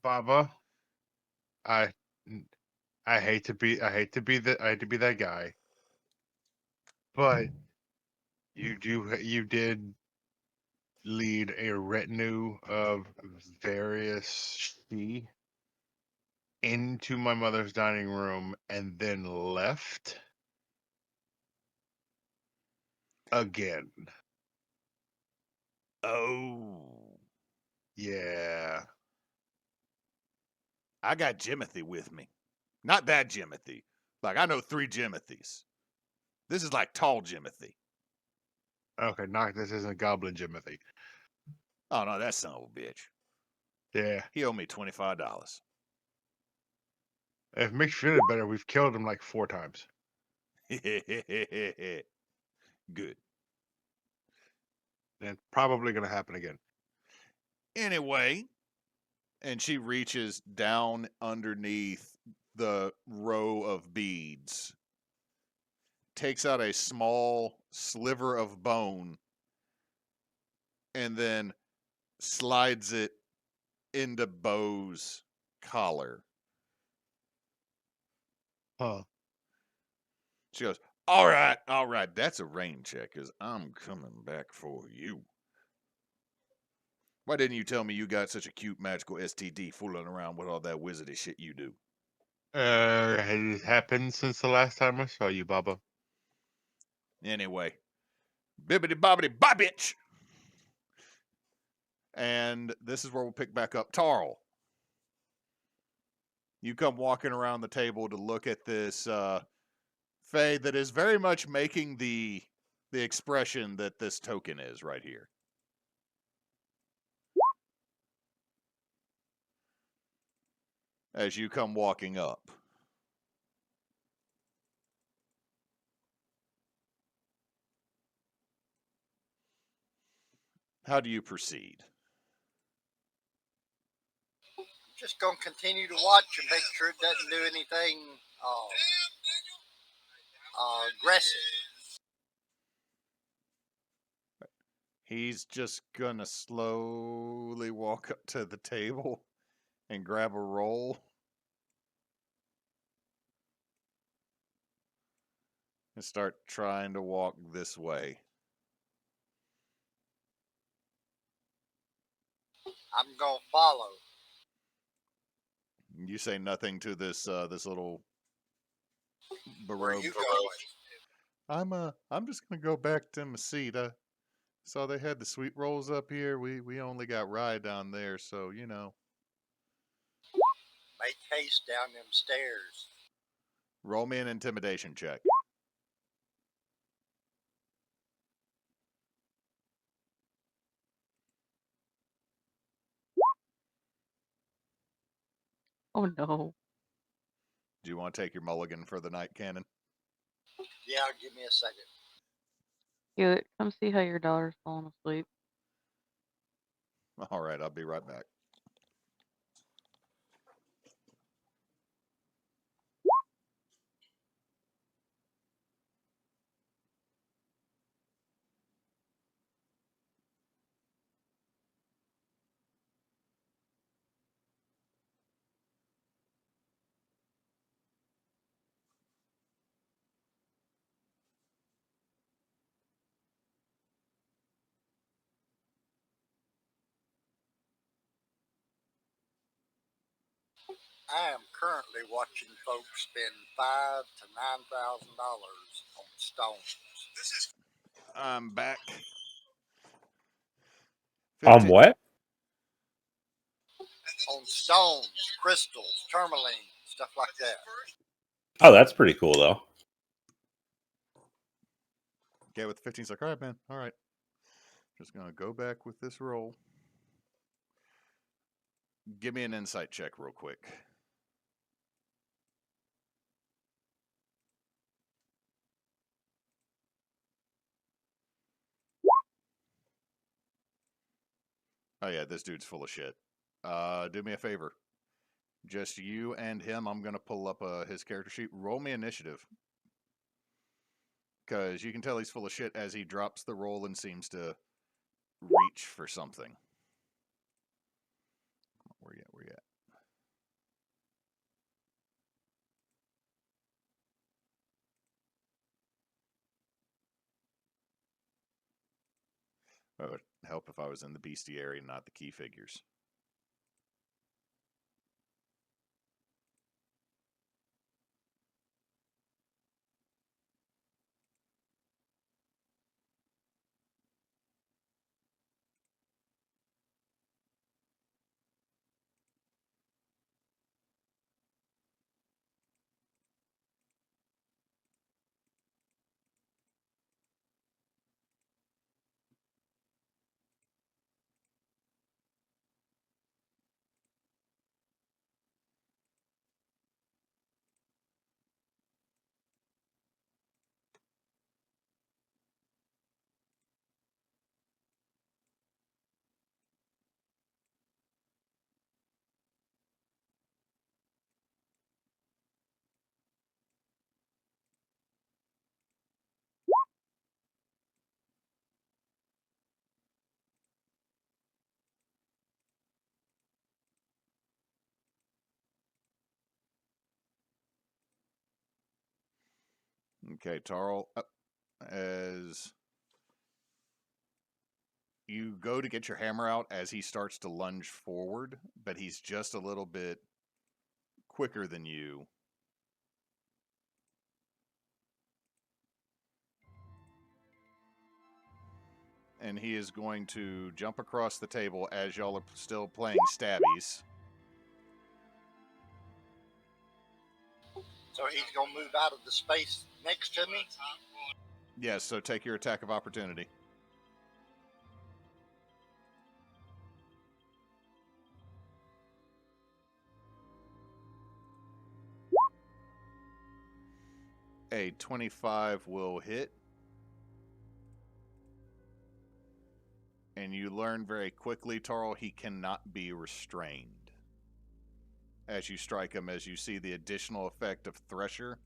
Baba, I hate to be that guy, but you did lead a retinue of various she into my mother's dining room and then left again. Oh, Yeah. I got Jimothy with me. Not that Jimothy. Like, I know 3 Jimothys. This is like tall Jimothy. Okay, knock. This isn't Goblin Jimothy. Oh, no, that son of a bitch. Yeah. He owed me $25. If it makes you feel better, we've killed him like 4 times. Good. And it's probably going to happen again. Anyway, and she reaches down underneath the row of beads, takes out a small sliver of bone, and then slides it into Bo's collar. Huh. She goes, all right, that's a rain check, because I'm coming back for you. Why didn't you tell me you got such a cute magical STD fooling around with all that wizardy shit you do? Has it happened since the last time I saw you, Baba? Anyway, bibbity bobbity bye, bitch! And this is where we'll pick back up. Tarl, you come walking around the table to look at this Fae that is very much making the expression that this token is right here. As you come walking up. How do you proceed? Just gonna continue to watch and make sure it doesn't do anything aggressive. He's just gonna slowly walk up to the table and grab a roll. And start trying to walk this way. I'm gonna follow. You say nothing to this this little Where baroque. you going? I'm just gonna go back to my seat. I saw they had the sweet rolls up here. We only got rye down there, so you know. Make haste down them stairs. Roll me an intimidation check. Oh no. Do you want to take your mulligan for the night, Cannon? Yeah, give me a second. Hewitt, come see how your daughter's falling asleep. All right, I'll be right back. I am currently watching folks spend $5,000 to $9,000 on stones. I'm back. On what? On stones, crystals, tourmaline, stuff like that. Oh, that's pretty cool though. Okay, with the 15, it's like, all right, man. All right. Just going to go back with this roll. Give me an insight check real quick. Oh, yeah, this dude's full of shit. Do me a favor. Just you and him. I'm going to pull up his character sheet. Roll me initiative. Because you can tell he's full of shit as he drops the roll and seems to reach for something. Where you at? Where you at? It would help if I was in the bestiary, not the key figures. Okay, Tarl, as you go to get your hammer out as he starts to lunge forward, but he's just a little bit quicker than you. And he is going to jump across the table as y'all are still playing stabbies. So he's going to move out of the space next to me? Yes, so take your attack of opportunity. A 25 will hit. And you learn very quickly, Tarl, he cannot be restrained. As you strike him, as you see the additional effect of Thresher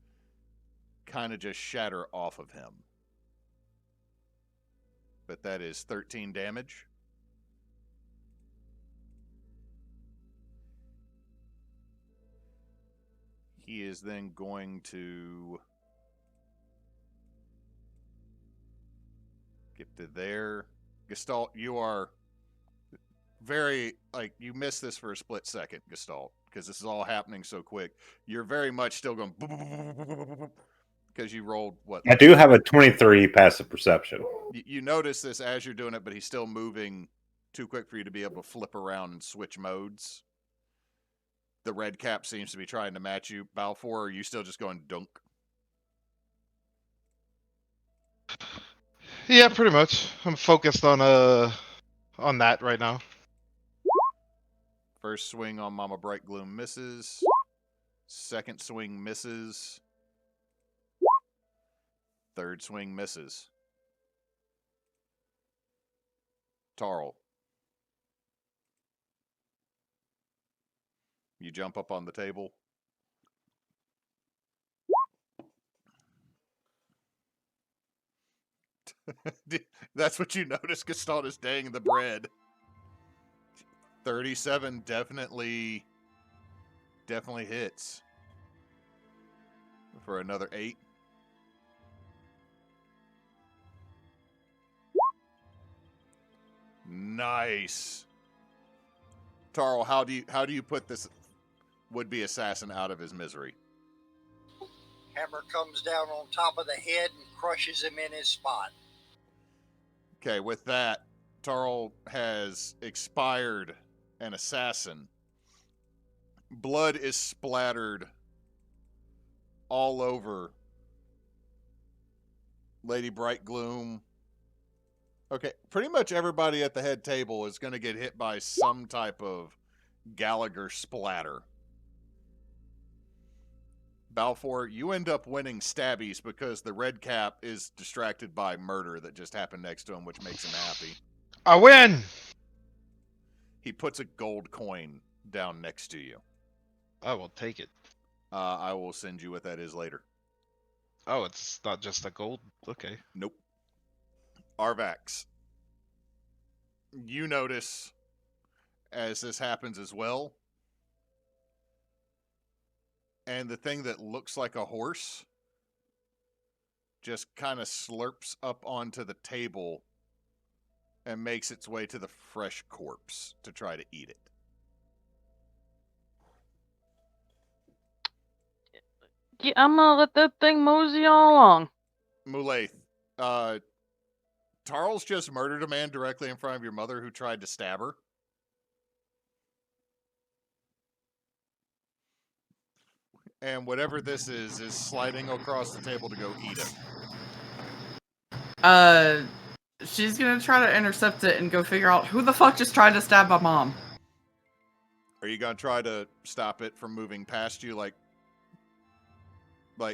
kind of just shatter off of him. But that is 13 damage. He is then going to get to there. Gestalt, you are very, like, you missed this for a split second, Gestalt, because this is all happening so quick. You're very much still going because you rolled what? I do have a 23 passive perception. You notice this as you're doing it, but he's still moving too quick for you to be able to flip around and switch modes. The red cap seems to be trying to match you. Balfor, are you still just going dunk? Yeah, pretty much. I'm focused on that right now. First swing on Mama Bright Gloom misses. Second swing misses. Third swing misses. Tarl. You jump up on the table. That's what you notice. Gestalt is staying the bread. 37 definitely hits. For another 8. Nice. Tarl, how do you put this? would-be assassin out of his misery. Hammer comes down on top of the head and crushes him in his spot. Okay, with that, Tarl has expired an assassin. Blood is splattered all over Lady Brighthoume. Okay, pretty much everybody at the head table is going to get hit by some type of Gallagher splatter. Balfor, you end up winning stabbies because the red cap is distracted by murder that just happened next to him, which makes him happy. I win! He puts a gold coin down next to you. I will take it. I will send you what that is later. Oh, it's not just a gold? Okay. Nope. Arvax, you notice as this happens as well, and the thing that looks like a horse just kind of slurps up onto the table and makes its way to the fresh corpse to try to eat it. Yeah, I'm gonna let that thing mosey all along. Mulaith, Tarl's just murdered a man directly in front of your mother who tried to stab her. And whatever this is sliding across the table to go eat it. She's gonna try to intercept it and go figure out who the fuck just tried to stab my mom. Are you gonna try to stop it from moving past you? Like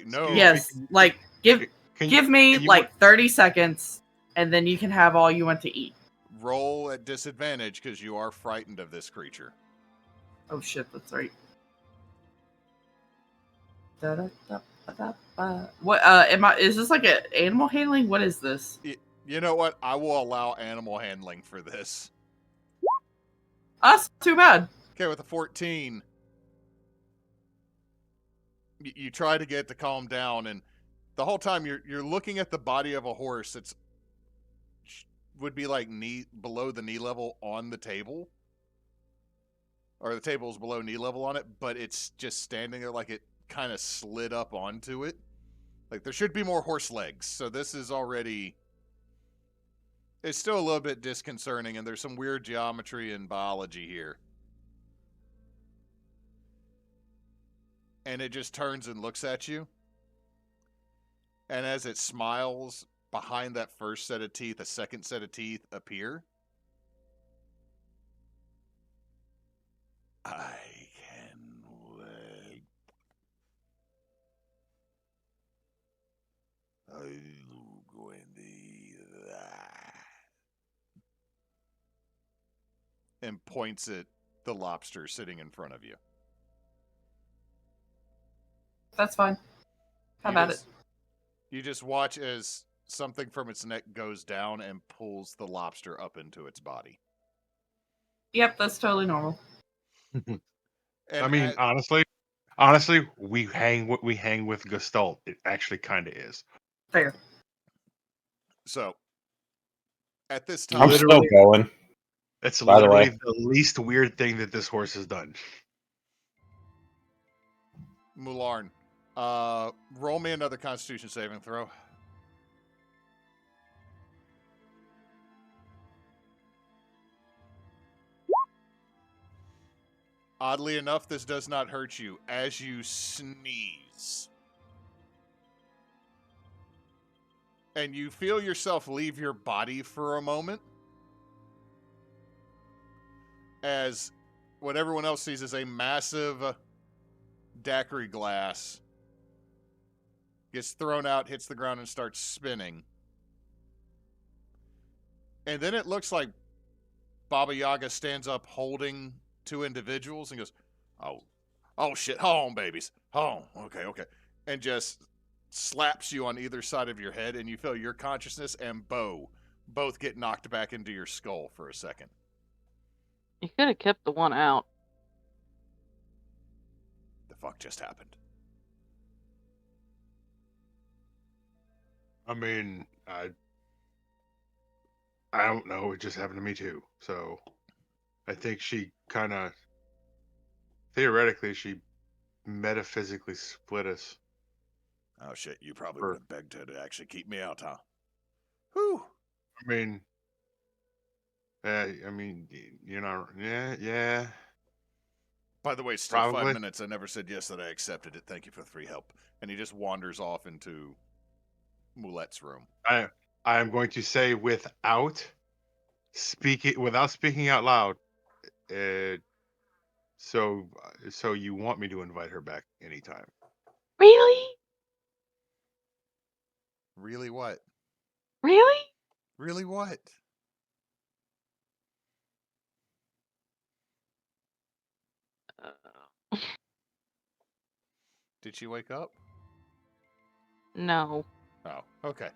no. Yes, like give me like 30 seconds, and then you can have all you want to eat. Roll at disadvantage because you are frightened of this creature. Oh shit, that's right. What is this like an animal handling? What is this? You know what? I will allow animal handling for this. That's too bad. Okay, with a 14, you try to get it to calm down, and the whole time you're looking at the body of a horse that's would be like below the knee level on the table, or the table is below knee level on it, but it's just standing there like it kind of slid up onto it. Like there should be more horse legs, so this is already. It's still a little bit disconcerting, and there's some weird geometry and biology here. And it just turns and looks at you. And as it smiles, behind that first set of teeth, a second set of teeth appear. I can wait. I'm going to eat that. And points at the lobster sitting in front of you. That's fine. How about it? You just watch as something from its neck goes down and pulls the lobster up into its body. Yep, that's totally normal. I mean, honestly, we hang with Gestalt. It actually kind of is. Fair. So, at this time, I'm still going. It's by literally the the least weird thing that this horse has done. Mularn, roll me another Constitution saving throw. Oddly enough, this does not hurt you as you sneeze. And you feel yourself leave your body for a moment. As what everyone else sees is a massive daiquiri glass gets thrown out, hits the ground, and starts spinning. And then it looks like Baba Yaga stands up holding two individuals and goes, oh shit, hold on, babies. Hold on, okay. And just slaps you on either side of your head, and you feel your consciousness and Bo both get knocked back into your skull for a second. You could have kept the one out. The fuck just happened? I mean, I don't know. It just happened to me too. So I think she kind of theoretically, she metaphysically split us. Oh shit! You probably For- would have begged her to actually keep me out, huh? Whew. I mean, you're not. Yeah. By the way, still Probably. 5 minutes. I never said yes that I accepted it. Thank you for the free help. And he just wanders off into Moulette's room. I am going to say without speaking out loud. So you want me to invite her back anytime? Really? Really what? Really? Really what? Did she wake up? No, Oh, okay.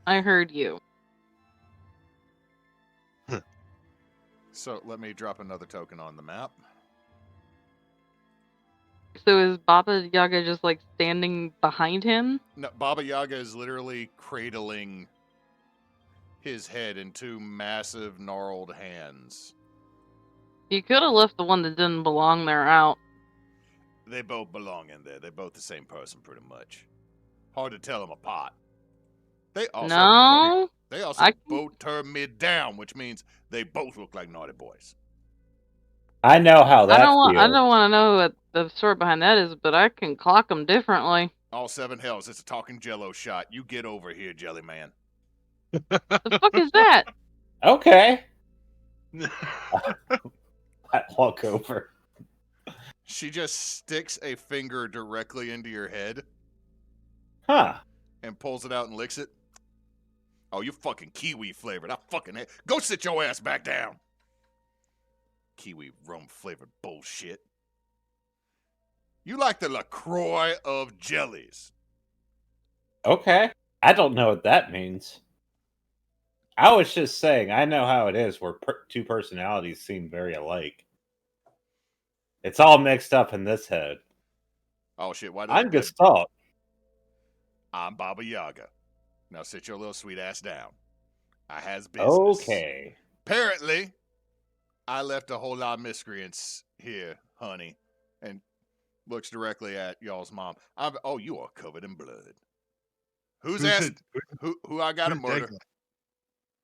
I heard you. So let me drop another token on the map. So is Baba Yaga just like standing behind him? No, Baba Yaga is literally cradling his head in two massive, gnarled hands. You could have left the one that didn't belong there out. They both belong in there. They're both the same person, pretty much. Hard to tell them apart. They also No, both turn me down, which means they both look like naughty boys. I know how that I feels. don't want to know what the story behind that is, but I can clock them differently. All seven hells, it's a talking Jello shot. You get over here, Jelly Man. The fuck is that? Okay. I walk over. She just sticks a finger directly into your head Huh. and pulls it out and licks it. Oh, you fucking kiwi flavored. I fucking hate. Go sit your ass back down. Kiwi rum flavored bullshit. You like the LaCroix of jellies. Okay. I don't know what that means. I was just saying, I know how it is where two personalities seem very alike. It's all mixed up in this head. Oh shit, why I'm Gestalt. I'm Baba Yaga. Now sit your little sweet ass down. I has business. Okay. Apparently, I left a whole lot of miscreants here, honey. And looks directly at y'all's mom. You are covered in blood. Who I got to murder?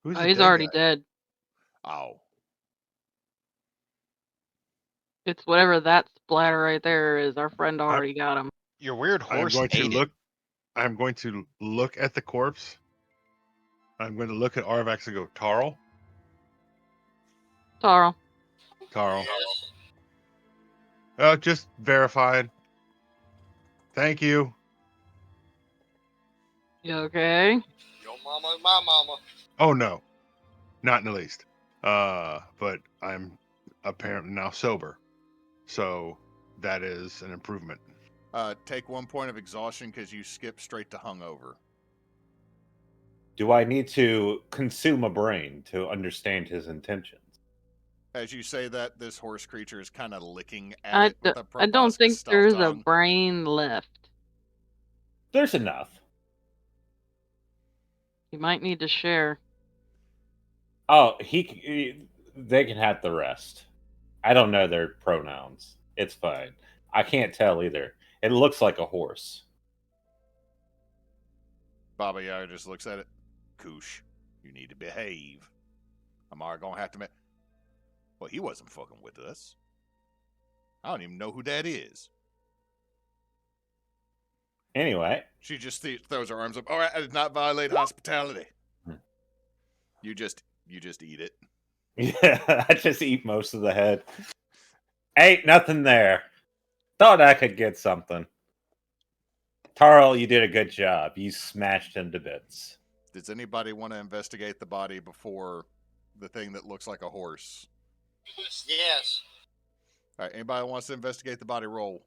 Who's He's already dead. Oh. It's whatever that splatter right there is. Our friend already got him. Your weird horse I'm going to look at the corpse. I'm going to look at Arvax and go, Tarl? Tarl. Yes. Oh, just verified. Thank you. You okay? Your mama is my mama. Oh no, not in the least. But I'm apparently now sober, so that is an improvement. Take 1 point of exhaustion because you skip straight to hungover. Do I need to consume a brain to understand his intentions? As you say that, this horse creature is kind of licking at it with a I don't proboscis think stuffed there's a tongue. brain left. There's enough. You might need to share. Oh, they can have the rest. I don't know their pronouns. It's fine. I can't tell either. It looks like a horse. Baba Yaga just looks at it. Koosh, you need to behave. Amara gonna have to Well, he wasn't fucking with us. I don't even know who that is. Anyway. She just throws her arms up. All right, I did not violate hospitality. You just eat it. Yeah, I just eat most of the head. Ain't nothing there. Thought I could get something. Tarl, you did a good job. You smashed him to bits. Does anybody want to investigate the body before the thing that looks like a horse? Yes. All right, anybody wants to investigate the body, roll.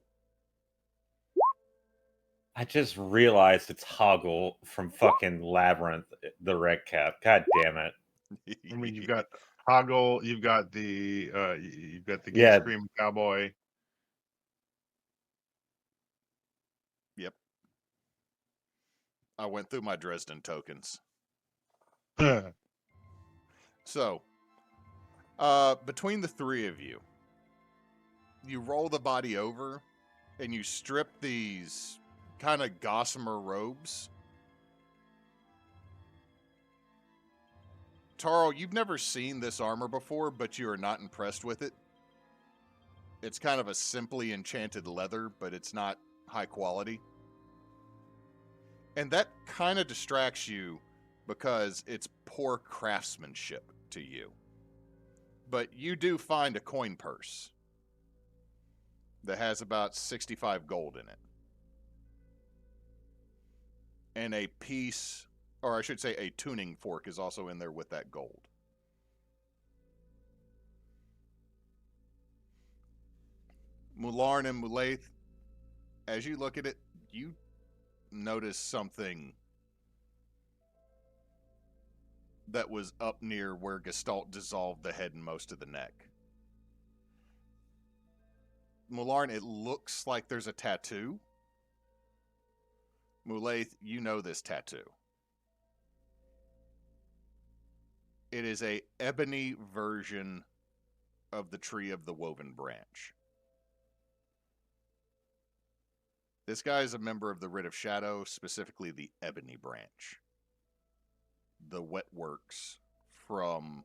I just realized it's Hoggle from fucking Labyrinth, the red cap. God damn it. I mean, you've got Hoggle, you've got the Gay Scream Cowboy. Yep. I went through my Dresden tokens. So, between the three of you, you roll the body over and you strip these kind of gossamer robes. Tarl, you've never seen this armor before, but you are not impressed with it. It's kind of a simply enchanted leather, but it's not high quality. And that kind of distracts you because it's poor craftsmanship to you. But you do find a coin purse that has about 65 gold in it. And a piece, or I should say a tuning fork is also in there with that gold. Mularn and Mulaith, as you look at it, you notice something that was up near where Gestalt dissolved the head and most of the neck. Mularn, it looks like there's a tattoo. Mulaith, you know this tattoo. It is a ebony version of the tree of the woven branch. This guy is a member of the Writ of Shadow, specifically the Ebony Branch. The wet works from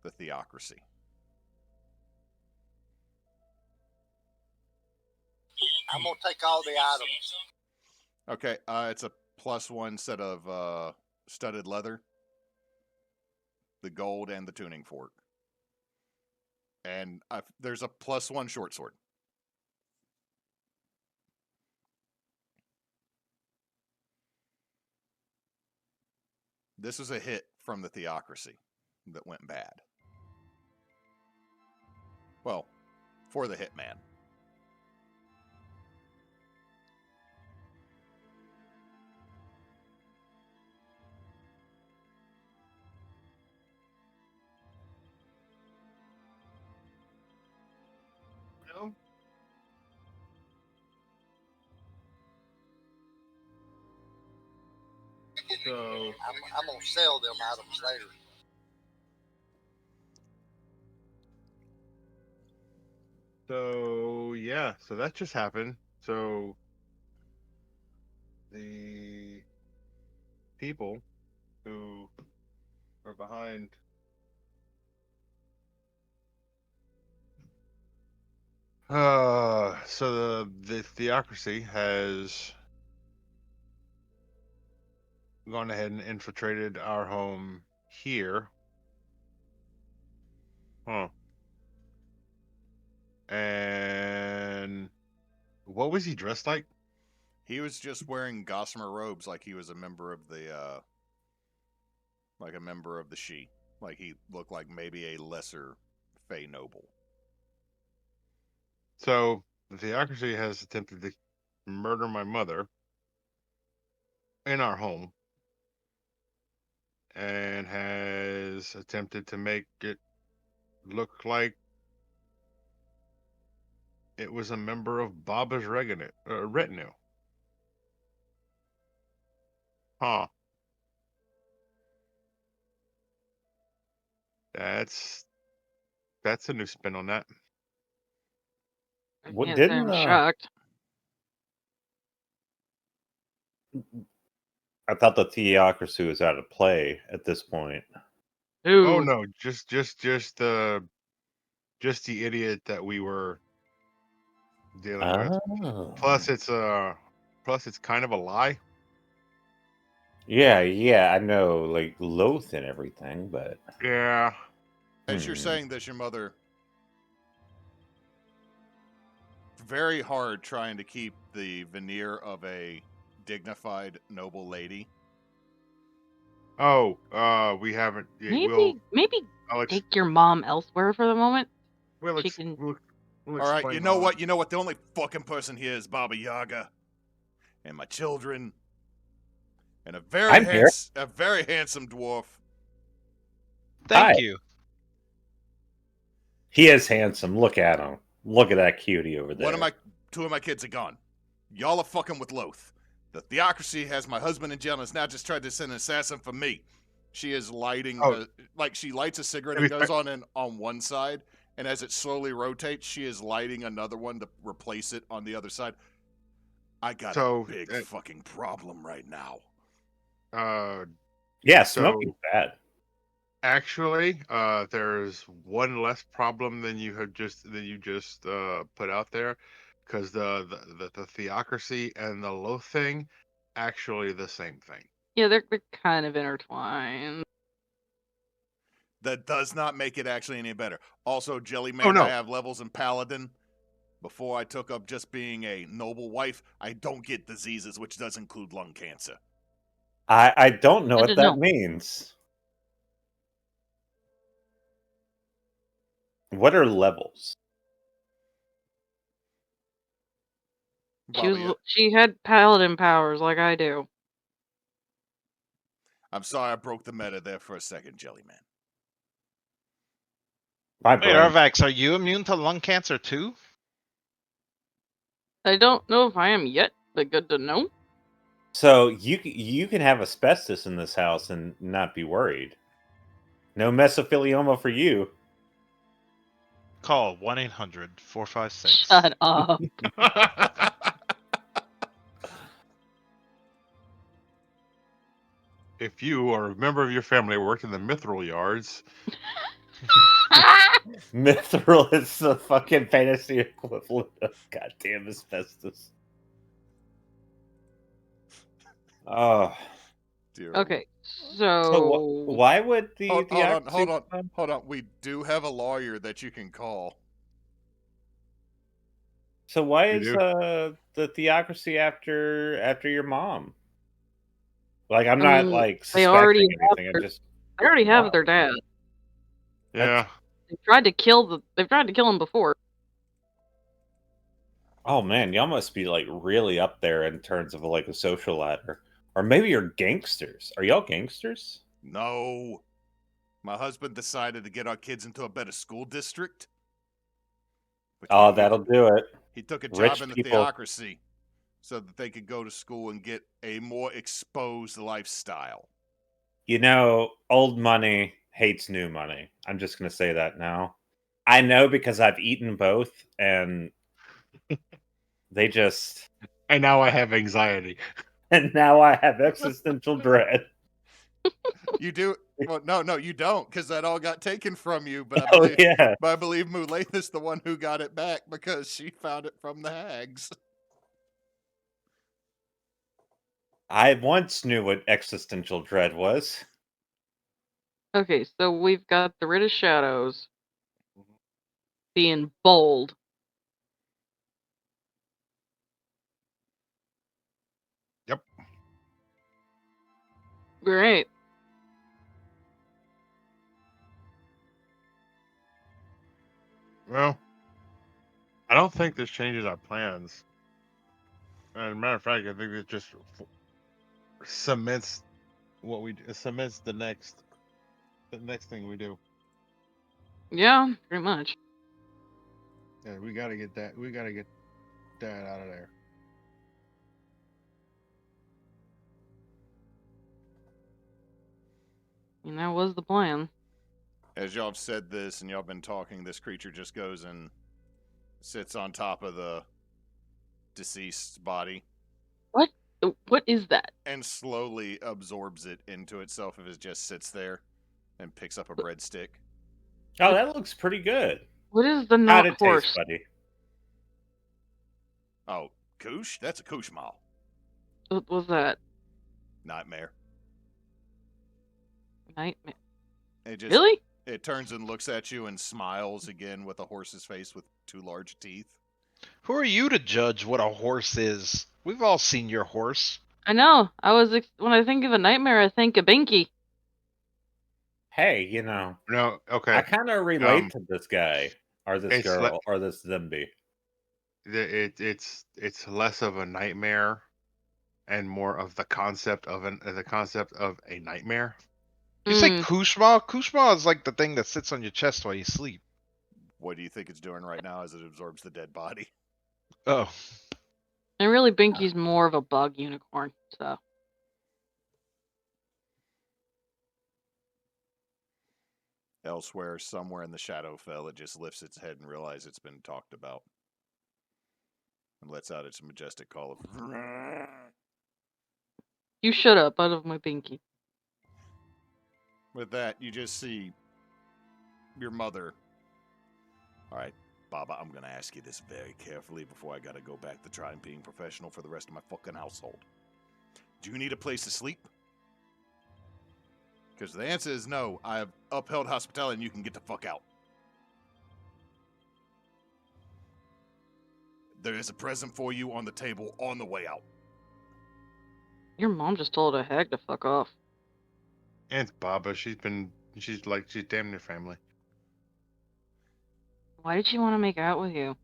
the Theocracy. I'm going to take all the items. Okay, it's a +1 set of studded leather, the gold, and the tuning fork. And there's a +1 short sword. This was a hit from the Theocracy that went bad. Well, for the hitman. No. So I'm going to sell them items later. So yeah, so that just happened. So the people who are behind so the Theocracy has gone ahead and infiltrated our home here. Huh. And what was he dressed like? He was just wearing gossamer robes like he was a member of the Shi. Like he looked like maybe a lesser Fey noble. So the Theocracy has attempted to murder my mother in our home and has attempted to make it look like it was a member of Baba's retinue. Huh. That's a new spin on that. What Can't say didn't I'm shocked. I thought the Theocracy was out of play at this point. Ooh. Oh no, just the idiot that we were dealing with. Oh. Plus it's kind of a lie. Yeah, I know, like Loth and everything, but Yeah. As you're saying this, your mother very hard trying to keep the veneer of a dignified noble lady. Oh, we haven't. Maybe We'll take your mom elsewhere for the moment. we'll She can. we'll All right, explain you know all what? You know what? The only fucking person here is Baba Yaga and my children and a very handsome dwarf. Thank Hi. you. he is handsome. Look at him. Look at that cutie over there. Two of my kids are gone. Y'all are fucking with Loth. The Theocracy has my husband in jail and has now just tried to send an assassin for me. She is lighting she lights a cigarette and goes on one side, and as it slowly rotates, she is lighting another one to replace it on the other side. I got a big fucking problem right now. Yeah, smoking's bad. Actually, there's one less problem than you just put out there, because the theocracy and the loath thing, actually the same thing. Yeah, they're kind of intertwined. That does not make it actually any better. Also, Jellyman, Oh, no. I have levels in Paladin. Before I took up just being a noble wife, I don't get diseases, which does include lung cancer. I don't know Good what to that know. means. What are levels? She had paladin powers like I do. I'm sorry I broke the meta there for a second, Jellyman. My Wait, brain. Arvax, are you immune to lung cancer too? I don't know if I am yet, but good to know. So you can have asbestos in this house and not be worried. No mesothelioma for you. Call 1-800-456. Shut up. If you or a member of your family worked in the mithril yards, Mithril is the fucking fantasy equivalent of goddamn asbestos. Oh. Dear Okay, So why would the hold on. We do have a lawyer that you can call. So why You is do? the theocracy after your mom? Like, I'm not like they already suspecting anything. they already have Wow. their dad. yeah. They've tried to kill him before. Oh man, y'all must be like really up there in terms of like a social ladder. Or maybe you're gangsters. Are y'all gangsters? No. My husband decided to get our kids into a better school district. Oh, that'll do it. He took a job Rich in the people. theocracy so that they could go to school and get a more exposed lifestyle. You know, old money hates new money. I'm just going to say that now. I know because I've eaten both, and they just... And now I have anxiety. And now I have existential dread. You do? Well, no, you don't, because that all got taken from you. But I believe Mulathe is the one who got it back because she found it from the hags. I once knew what existential dread was. Okay, so we've got the Rid of Shadows being bold. Yep. Great. Well, I don't think this changes our plans. As a matter of fact, I think it just cements the next thing we do. Yeah, pretty much. Yeah, we gotta get that out of there. And that was the plan. As y'all have said this and y'all been talking, this creature just goes and sits on top of the deceased's body. What? What is that? And slowly absorbs it into itself if it just sits there and picks up a breadstick. Oh, that looks pretty good. What is the How'd not it horse? taste, buddy? Oh, Koosh? That's a Koosh Mall. What was that? Nightmare. Nightmare. It just, really? It turns and looks at you and smiles again with a horse's face with two large teeth. Who are you to judge what a horse is? We've all seen your horse. I know. When I think of a nightmare, I think of Binky. Hey, you know. No, okay. I kind of relate to this guy, or this girl, or this zombie. It's less of a nightmare and more of the concept of a nightmare. You say Kushma? Kushma is like the thing that sits on your chest while you sleep. What do you think it's doing right now as it absorbs the dead body? Oh. And really, Binky's more of a bug unicorn, so. Elsewhere, somewhere in the Shadowfell, it just lifts its head and realizes it's been talked about. And lets out its majestic call of... You shut up out of my pinky. With that, you just see your mother. All right, Baba, I'm going to ask you this very carefully before I got to go back to trying being professional for the rest of my fucking household. Do you need a place to sleep? Because the answer is no. I have upheld hospitality and you can get the fuck out. There is a present for you on the table on the way out. Your mom just told a hag to fuck off. And it's Baba. She's damn near family. Why did she want to make out with you?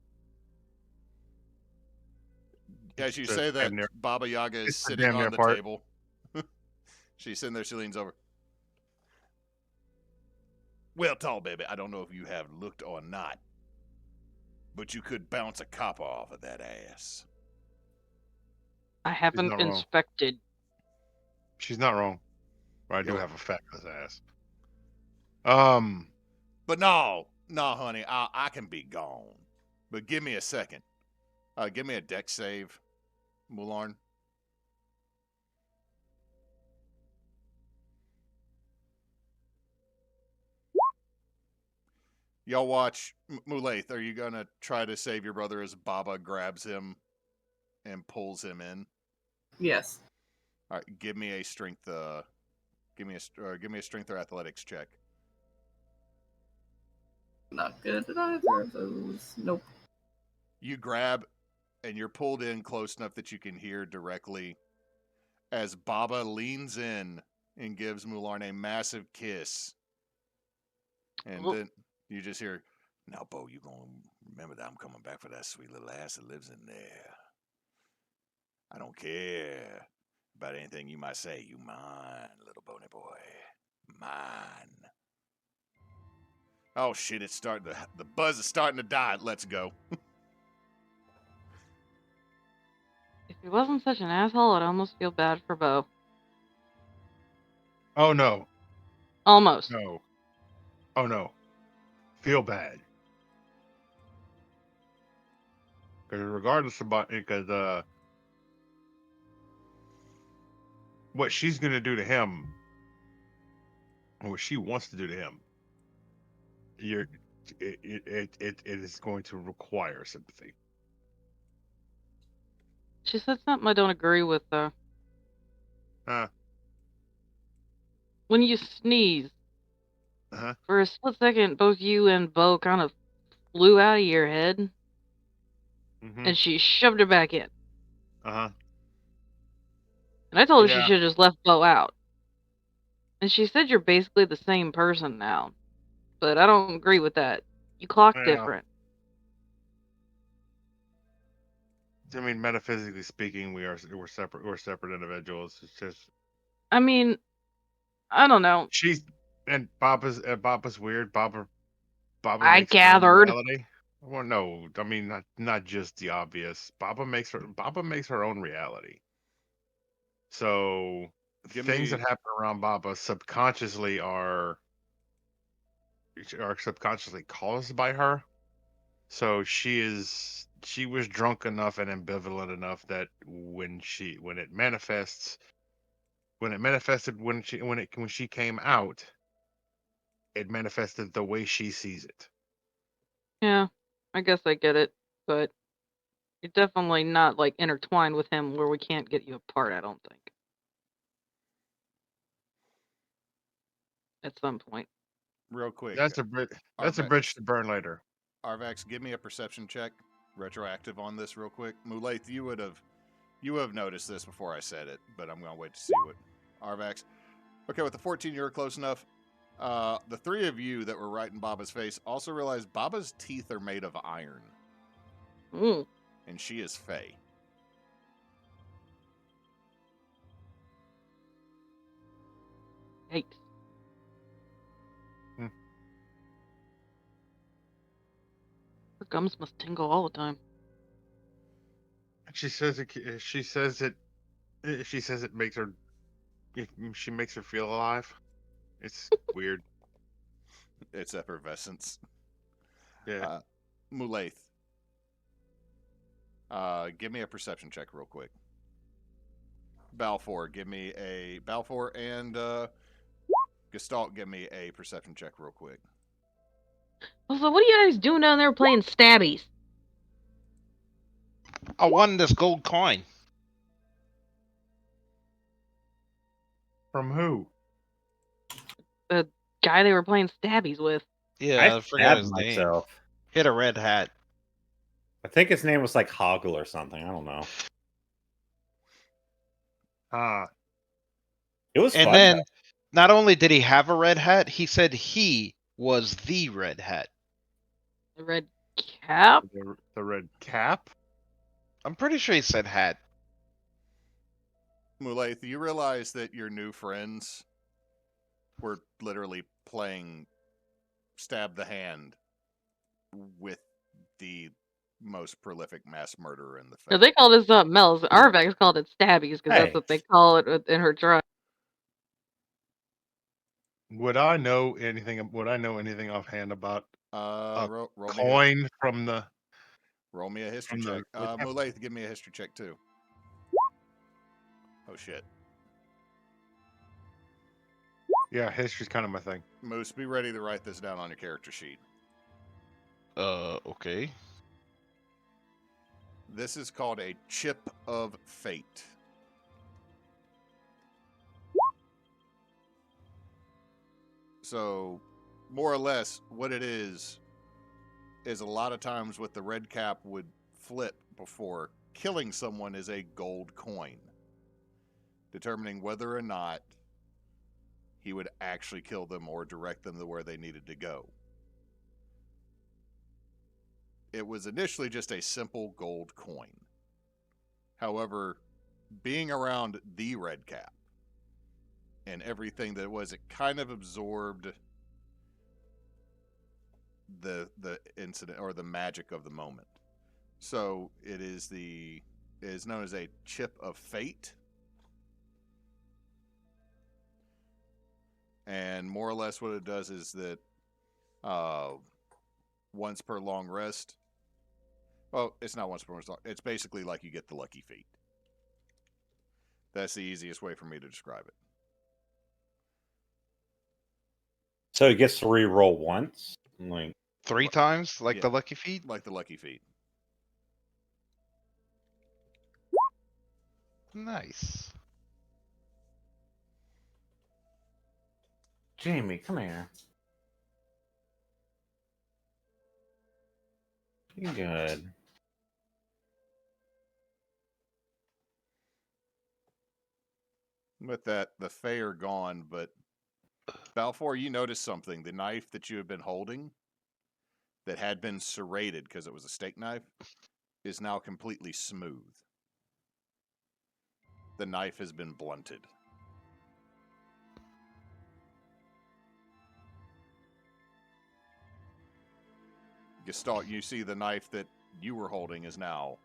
As you It's say that, damn near- Baba Yaga is it's the sitting damn near on the part. table. She's sitting there, she leans over. Well, Tall baby, I don't know if you have looked or not, but you could bounce a copper off of that ass. I haven't not wrong. inspected. She's not wrong. But I do Yo. have a fabulous ass. But no, honey, I can be gone. But give me a second. Give me a dex save, Mularn. Y'all watch. Mulaith, are you going to try to save your brother as Baba grabs him and pulls him in? Yes. All right, give me a strength. Give me a strength or athletics check. Not good at either of those. Nope. You grab, and you're pulled in close enough that you can hear directly as Baba leans in and gives Mularn a massive kiss. And then you just hear, now, Bo, you gonna remember that I'm coming back for that sweet little ass that lives in there. I don't care about anything you might say. You mine, little bony boy. Mine. Oh, shit, it's starting to... The buzz is starting to die. Let's go. If he wasn't such an asshole, I'd almost feel bad for Bo. Oh no. Almost. No. Oh no. Feel bad. Because regardless about because what she's gonna do to him, or what she wants to do to him, it is going to require sympathy. She said something I don't agree with, though. Huh? When you sneeze, Uh-huh. for a split second, both you and Bo kind of flew out of your head, Mm-hmm. and she shoved it back in. Uh-huh. And I told her Yeah. she should have just left Bo out. And she said you're basically the same person now. But I don't agree with that. You clock Yeah. different. I mean, metaphysically speaking, we're separate. We're separate individuals. It's just. I mean, I don't know. Baba's weird. Baba I makes her own gathered. reality. Well, no, I mean not just the obvious. Baba makes her own reality. So things that happen around Baba subconsciously are subconsciously caused by her. So she was drunk enough and ambivalent enough that when she came out, it manifested the way she sees it. Yeah, I guess I get it. But you're definitely not, like, intertwined with him where we can't get you apart, I don't think. At some point. Real quick. That's a bridge to burn later. Arvax, give me a perception check, retroactive on this real quick. Mulaith, you have noticed this before I said it, but I'm going to wait to see what... Arvax. Okay, with the 14, you're close enough. The three of you that were right in Baba's face also realized Baba's teeth are made of iron. Mm. And she is Fey. Yikes. Her gums must tingle all the time. She says it makes her. She makes her feel alive. It's weird. its effervescence. Yeah. Mulaith. Give me a perception check real quick. Balfor, Balfor and Gestalt, give me a perception check real quick. Also, what are you guys doing down there playing stabbies? I won this gold coin. From who? The guy they were playing stabbies with. Yeah, I forget stabbed his name. myself. He had a red hat. I think his name was like Hoggle or something. I don't know. It was And fun. then, not only did he have a red hat, he said he was the red hat. The red cap? The red cap? I'm pretty sure he said hat. Mulaith, you realize that your new friends were literally playing Stab the Hand with the most prolific mass murderer in the No, film. they call this something else. Arvax called it stabbies because Hey. that's what they call it in her tribe. Would I know anything offhand about Roll coin from the? Roll me a history from the check. red cap? Mulaith, give me a history check too. Oh shit. Yeah, history's kind of my thing. Moose, be ready to write this down on your character sheet. Okay. This is called a chip of fate. So, more or less, what it is a lot of times what the red cap would flip before killing someone is a gold coin, determining whether or not he would actually kill them or direct them to where they needed to go. It was initially just a simple gold coin. However, being around the red cap and everything that it was, it kind of absorbed the incident or the magic of the moment. So it is known as a chip of fate. And more or less what it does is that once per long rest. Well, it's not once per long rest. It's basically like you get the lucky feet. That's the easiest way for me to describe it. So he gets to re-roll once? Like, 3 times, like Yeah. the lucky feet? Like the lucky feet. Nice. Jamie, come here. You good. With that, the Fae are gone, but Balfor, you noticed something. The knife that you had been holding that had been serrated because it was a steak knife is now completely smooth. The knife has been blunted. Gestalt, you see the knife that you were holding is now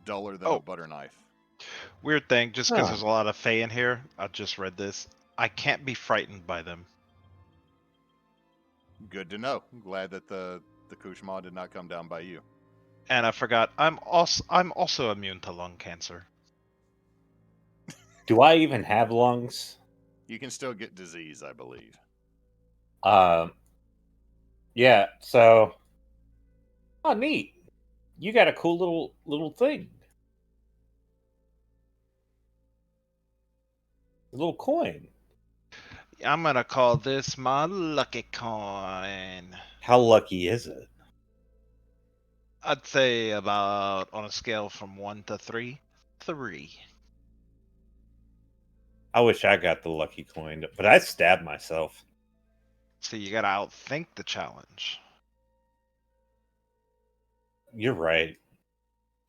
duller than a butter knife. Weird thing, just because Huh. there's a lot of Fae in here, I just read this. I can't be frightened by them. Good to know. I'm glad that the Kushma did not come down by you. And I forgot, I'm also immune to lung cancer. Do I even have lungs? You can still get disease, I believe. Yeah, so... Oh, neat. You got a cool little thing. A little coin. I'm gonna call this my lucky coin. How lucky is it? I'd say about, on a scale from 1 to 3, 3. I wish I got the lucky coin, but I stabbed myself. So you gotta outthink the challenge. You're right.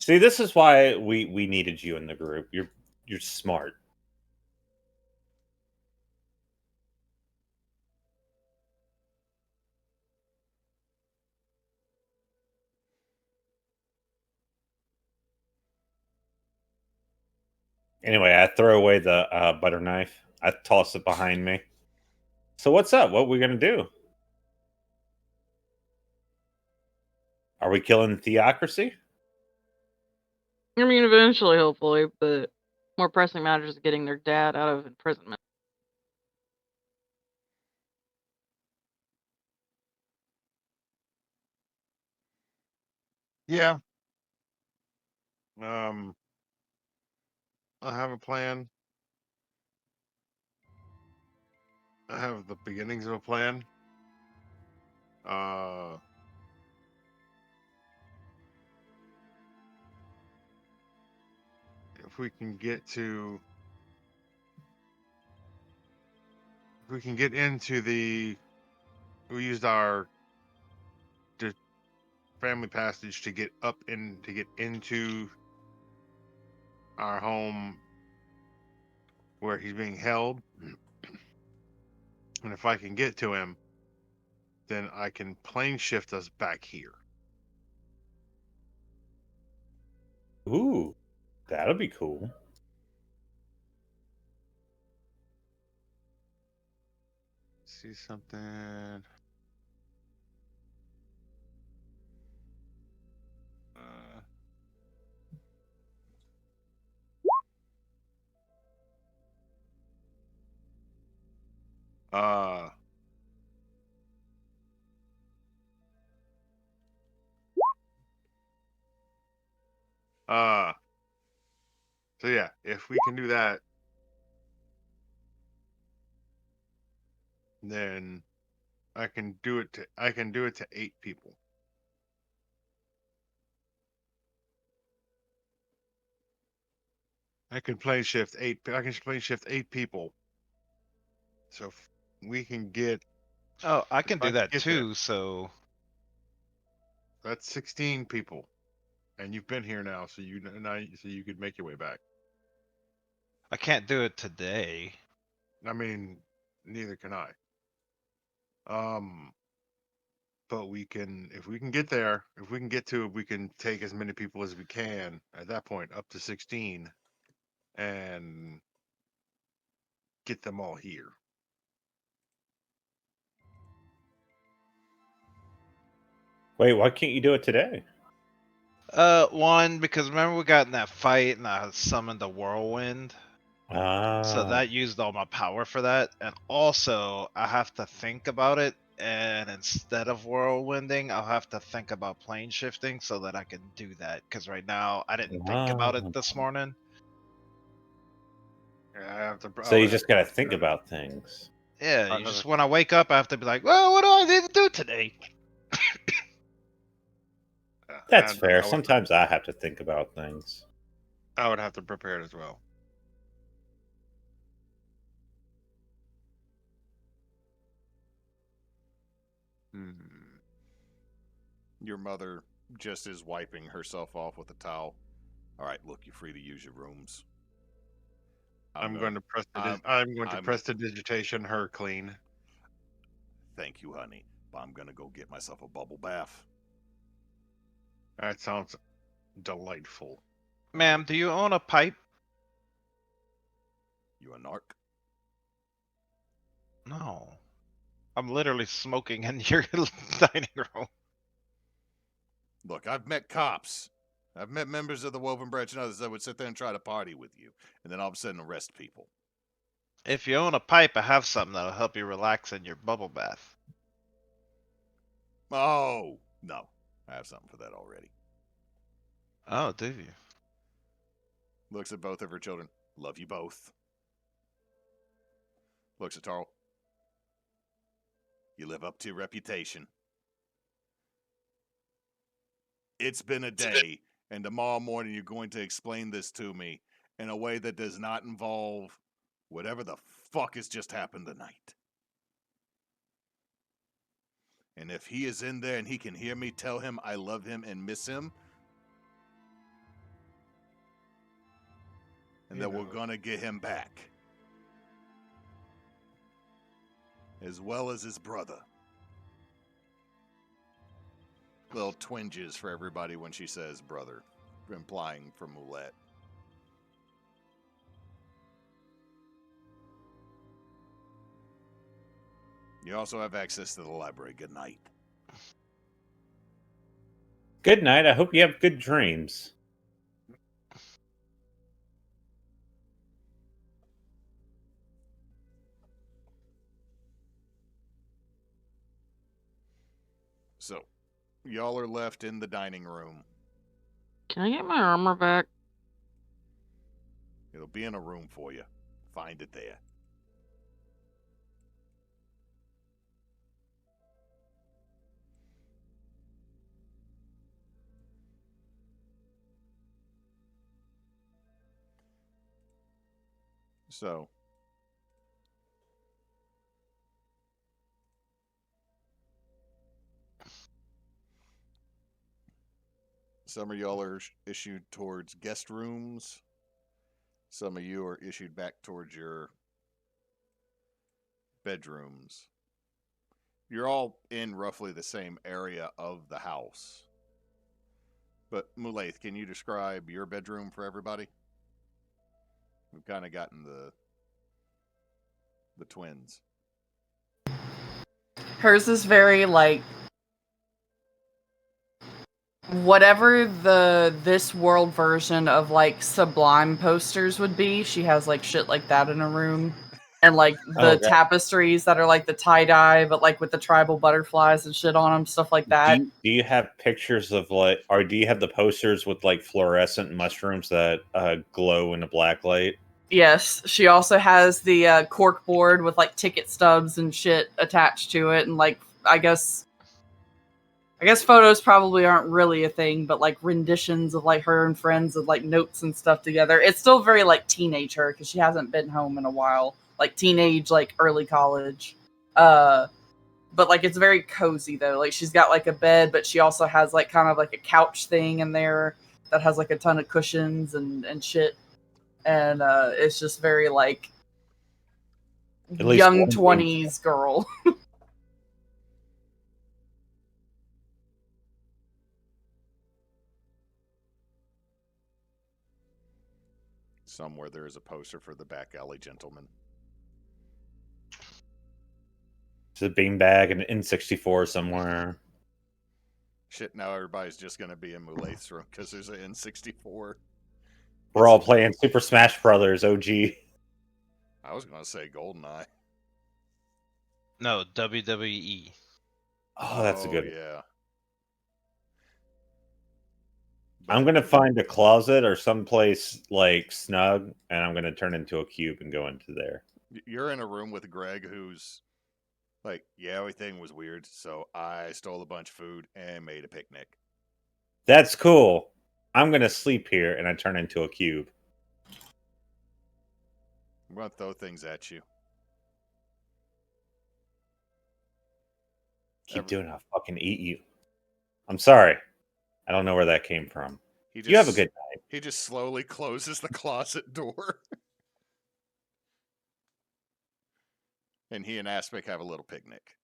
See, this is why we needed you in the group. You're smart. Anyway, I throw away the butter knife. I toss it behind me. So what's up? What are we gonna do? Are we killing the theocracy? I mean, eventually, hopefully, but more pressing matters is getting their dad out of imprisonment. Yeah. I have a plan. I have the beginnings of a plan. If we can get into we used our family passage to get into our home where he's being held. And if I can get to him, then I can plane shift us back here. Ooh, that'll be cool. See something. So yeah, if we can do that, then I can do it to 8 people. I can plane shift 8 people. So if we can get Oh, I can if I do that get there, too. So that's 16 people. And you've been here now, so you could make your way back. I can't do it today. I mean, neither can I. But we can, if we can get there, if we can get to it, we can take as many people as we can at that point, up to 16, and get them all here. Wait, why can't you do it today? One, because remember we got in that fight and I summoned the whirlwind. So that used all my power for that. And also, I have to think about it. And instead of whirlwinding, I'll have to think about plane shifting so that I can do that. Because right now, I didn't think about it this morning. Yeah, I have to. So you just gotta think about things. Yeah, you just when I wake up, I have to be like, well, what do I need to do today? That's fair. Sometimes I have to think about things. I would have to prepare it as well. Your mother just is wiping herself off with a towel. All right, look, you're free to use your rooms. I'm going to prestidigitation her clean. Thank you, honey. But I'm going to go get myself a bubble bath. That sounds delightful. Ma'am, do you own a pipe? You a narc? No. I'm literally smoking in your dining room. Look, I've met cops. I've met members of the Woven Branch and others that would sit there and try to party with you, and then all of a sudden arrest people. If you own a pipe, I have something that'll help you relax in your bubble bath. Oh, no. I have something for that already. Oh, do you? Looks at both of her children. Love you both. Looks at Tarl. You live up to your reputation. It's been a day, and tomorrow morning you're going to explain this to me in a way that does not involve whatever the fuck has just happened tonight. And if he is in there and he can hear me, tell him I love him and miss him. And that we're going to get him back. As well as his brother. Little twinges for everybody when she says brother, implying from Moulette. You also have access to the library. Good night. Good night. I hope you have good dreams. So, y'all are left in the dining room. Can I get my armor back? It'll be in a room for you. Find it there. So, some of y'all are issued towards guest rooms. Some of you are issued back towards your bedrooms. You're all in roughly the same area of the house. But Mulaith, can you describe your bedroom for everybody? We've kind of gotten the twins. Hers is very like whatever the this world version of like Sublime posters would be. She has like shit like that in her room. And like the tapestries that are like the tie-dye, but like with the tribal butterflies and shit on them, stuff like that. Do you have pictures of like, or do you have the posters with like fluorescent mushrooms that glow in the black light? Yes, she also has the cork board with like ticket stubs and shit attached to it, and like I guess photos probably aren't really a thing, but like renditions of like her and friends of like notes and stuff together. It's still very like teenage her because she hasn't been home in a while. Like teenage, like early college. But like it's very cozy though. Like she's got like a bed, but she also has like kind of like a couch thing in there that has like a ton of cushions and shit. And it's just very like young 20s girl. Somewhere there is a poster for the back alley gentleman. It's a beanbag and an N64 somewhere. Shit, now everybody's just going to be in Mulaith's room because there's an N64. We're all playing Super Smash Brothers OG. I was going to say GoldenEye. No, WWE. Oh, that's a good one. Yeah. I'm going to find a closet or someplace like snug, and I'm going to turn into a cube and go into there. You're in a room with Greg who's like, yeah, everything was weird, so I stole a bunch of food and made a picnic. That's cool. I'm going to sleep here, and I turn into a cube. I'm going to throw things at you. Keep doing it, I'll fucking eat you. I'm sorry. I don't know where that came from. You have a good night. He just slowly closes the closet door. And he and Aspic have a little picnic.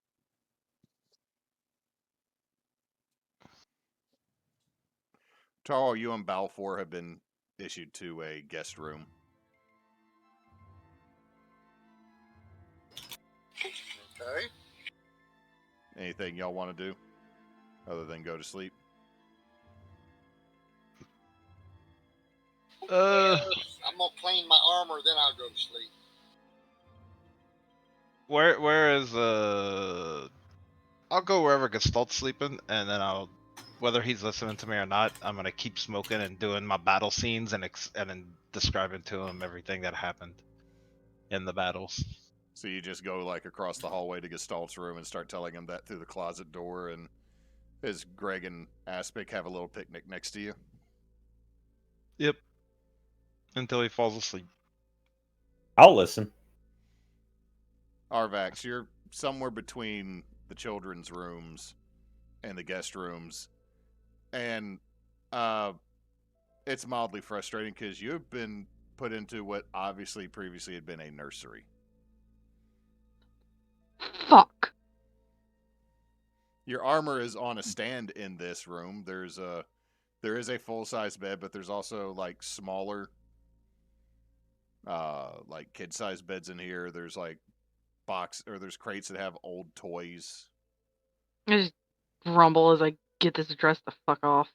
Tarl, you and Balfor have been issued to a guest room. Okay. Anything y'all want to do other than go to sleep? I'm gonna clean my armor, then I'll go to sleep. Where is I'll go wherever Gestalt's sleeping, and then whether he's listening to me or not, I'm gonna keep smoking and doing my battle scenes and then describing to him everything that happened in the battles. So you just go like across the hallway to Gestalt's room and start telling him that through the closet door, and as Greg and Aspic have a little picnic next to you? Yep. Until he falls asleep. I'll listen. Arvax, you're somewhere between the children's rooms and the guest rooms, and it's mildly frustrating because you've been put into what obviously previously had been a nursery. Fuck. Your armor is on a stand in this room. There is a full-size bed, but there's also like smaller like kid-sized beds in here. There's like there's crates that have old toys. I just grumble as I get this dress the fuck off.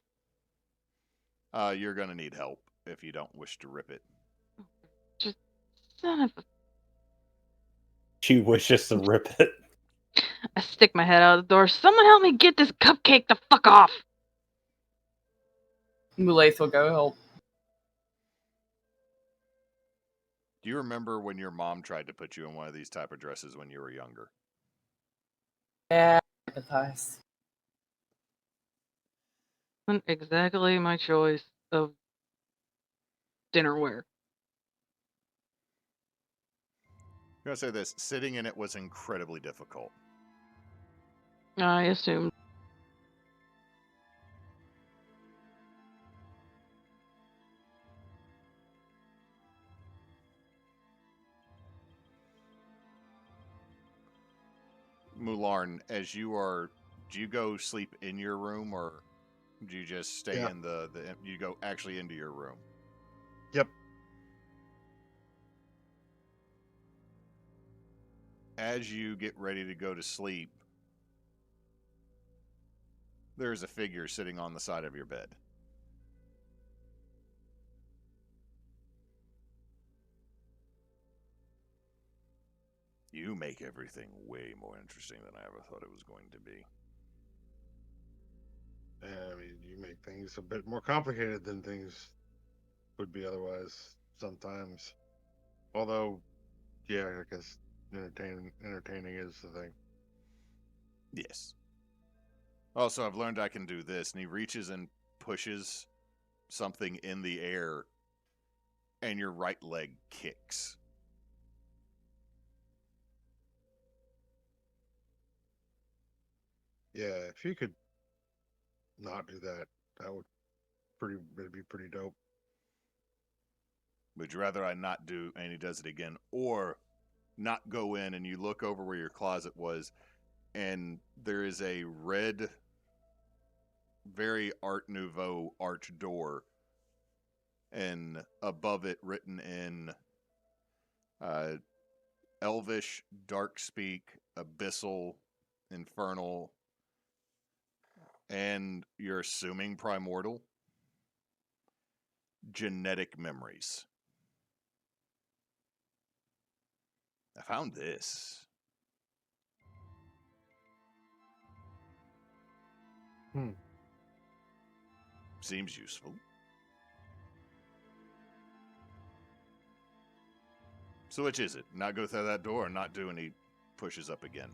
You're gonna need help if you don't wish to rip it. Just son of a... She wishes to rip it. I stick my head out the door. Someone help me get this cupcake the fuck off! Mulaith will go help. Do you remember when your mom tried to put you in one of these type of dresses when you were younger? Yeah, I empathize. Wasn't exactly my choice of dinnerware. I'm gonna say this: sitting in it was incredibly difficult. I assumed. Mularn, as you are, do you go sleep in your room or do you just stay Yeah. in the you go actually into your room? Yep. As you get ready to go to sleep, there's a figure sitting on the side of your bed. You make everything way more interesting than I ever thought it was going to be. I mean, you make things a bit more complicated than things would be otherwise sometimes. Although, yeah, I guess entertaining is the thing. Yes. Also, I've learned I can do this, and he reaches and pushes something in the air, and your right leg kicks. Yeah, if you could not do that, it'd be pretty dope. Would you rather I not do, and he does it again, or not go in and you look over where your closet was, and there is a red, very Art Nouveau arch door, and above it written in Elvish, Darkspeak, Abyssal, Infernal, and you're assuming Primordial, Genetic Memories. I found this. Seems useful. So which is it? Not go through that door or not do any pushes up again?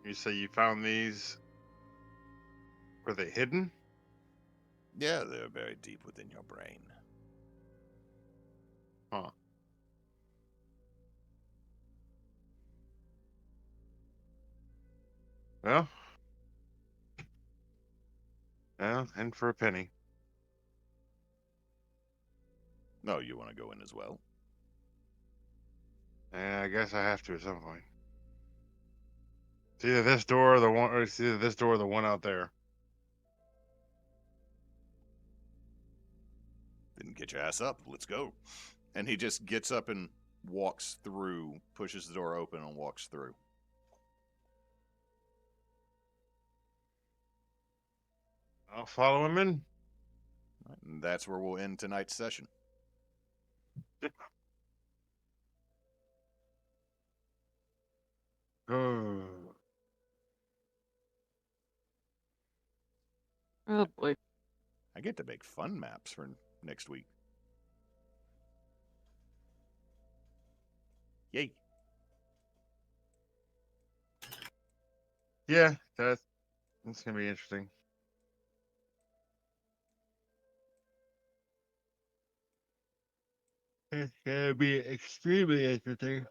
You say you found these? Were they hidden? Yeah, they're very deep within your brain. Huh. Well, and for a penny. No, you want to go in as well? And I guess I have to at some point. It's either this door or the one, or it's either this door or the one out there. Then get your ass up. Let's go. And he just gets up and walks through, pushes the door open and walks through. I'll follow him in. And that's where we'll end tonight's session. Oh boy. I get to make fun maps for next week. Yay. Yeah, that's gonna be interesting. It's gonna be extremely interesting.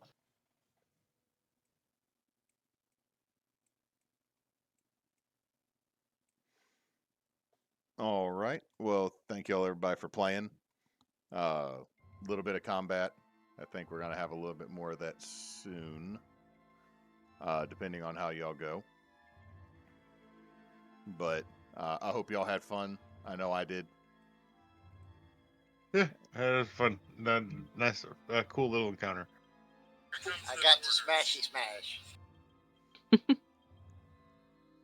All right. Well, thank y'all everybody for playing. A little bit of combat. I think we're gonna have a little bit more of that soon, depending on how y'all go. But I hope y'all had fun. I know I did. Yeah, that was fun. Nice, cool little encounter. I got to smashy smash.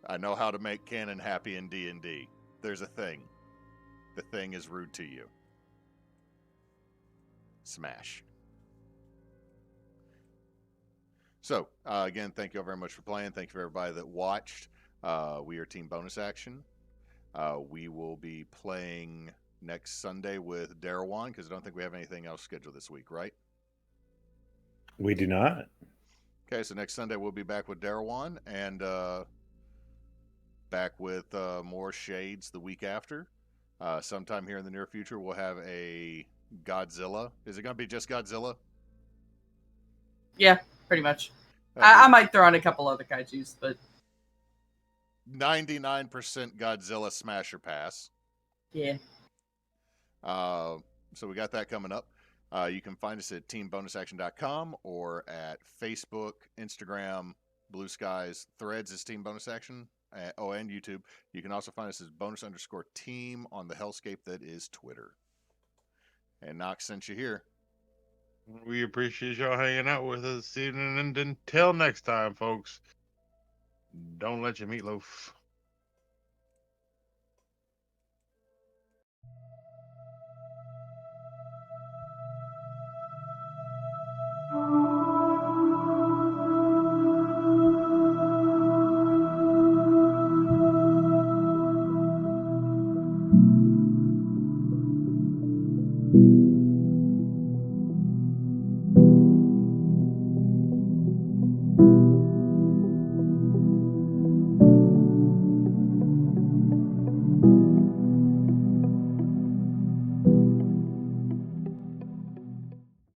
I know how to make canon happy in D&D. There's a thing. The thing is rude to you. Smash. So, again, thank you all very much for playing. Thank you for everybody that watched. We are Team Bonus Action. We will be playing next Sunday with Darawan, because I don't think we have anything else scheduled this week, right? We do not. Okay, so next Sunday we'll be back with Darawan, and back with more Shades the week after. Sometime here in the near future, we'll have a Godzilla. Is it going to be just Godzilla? Yeah, pretty much. I might throw in a couple other kaijus, but 99% Godzilla Smasher Pass. yeah. So we got that coming up. You can find us at teambonusaction.com or at Facebook, Instagram, Blue Skies, Threads is Team Bonus Action. And YouTube. You can also find us as bonus_team on the hellscape that is Twitter. And Knox sent you here. We appreciate y'all hanging out with us this evening. And until next time, folks, don't let your meatloaf.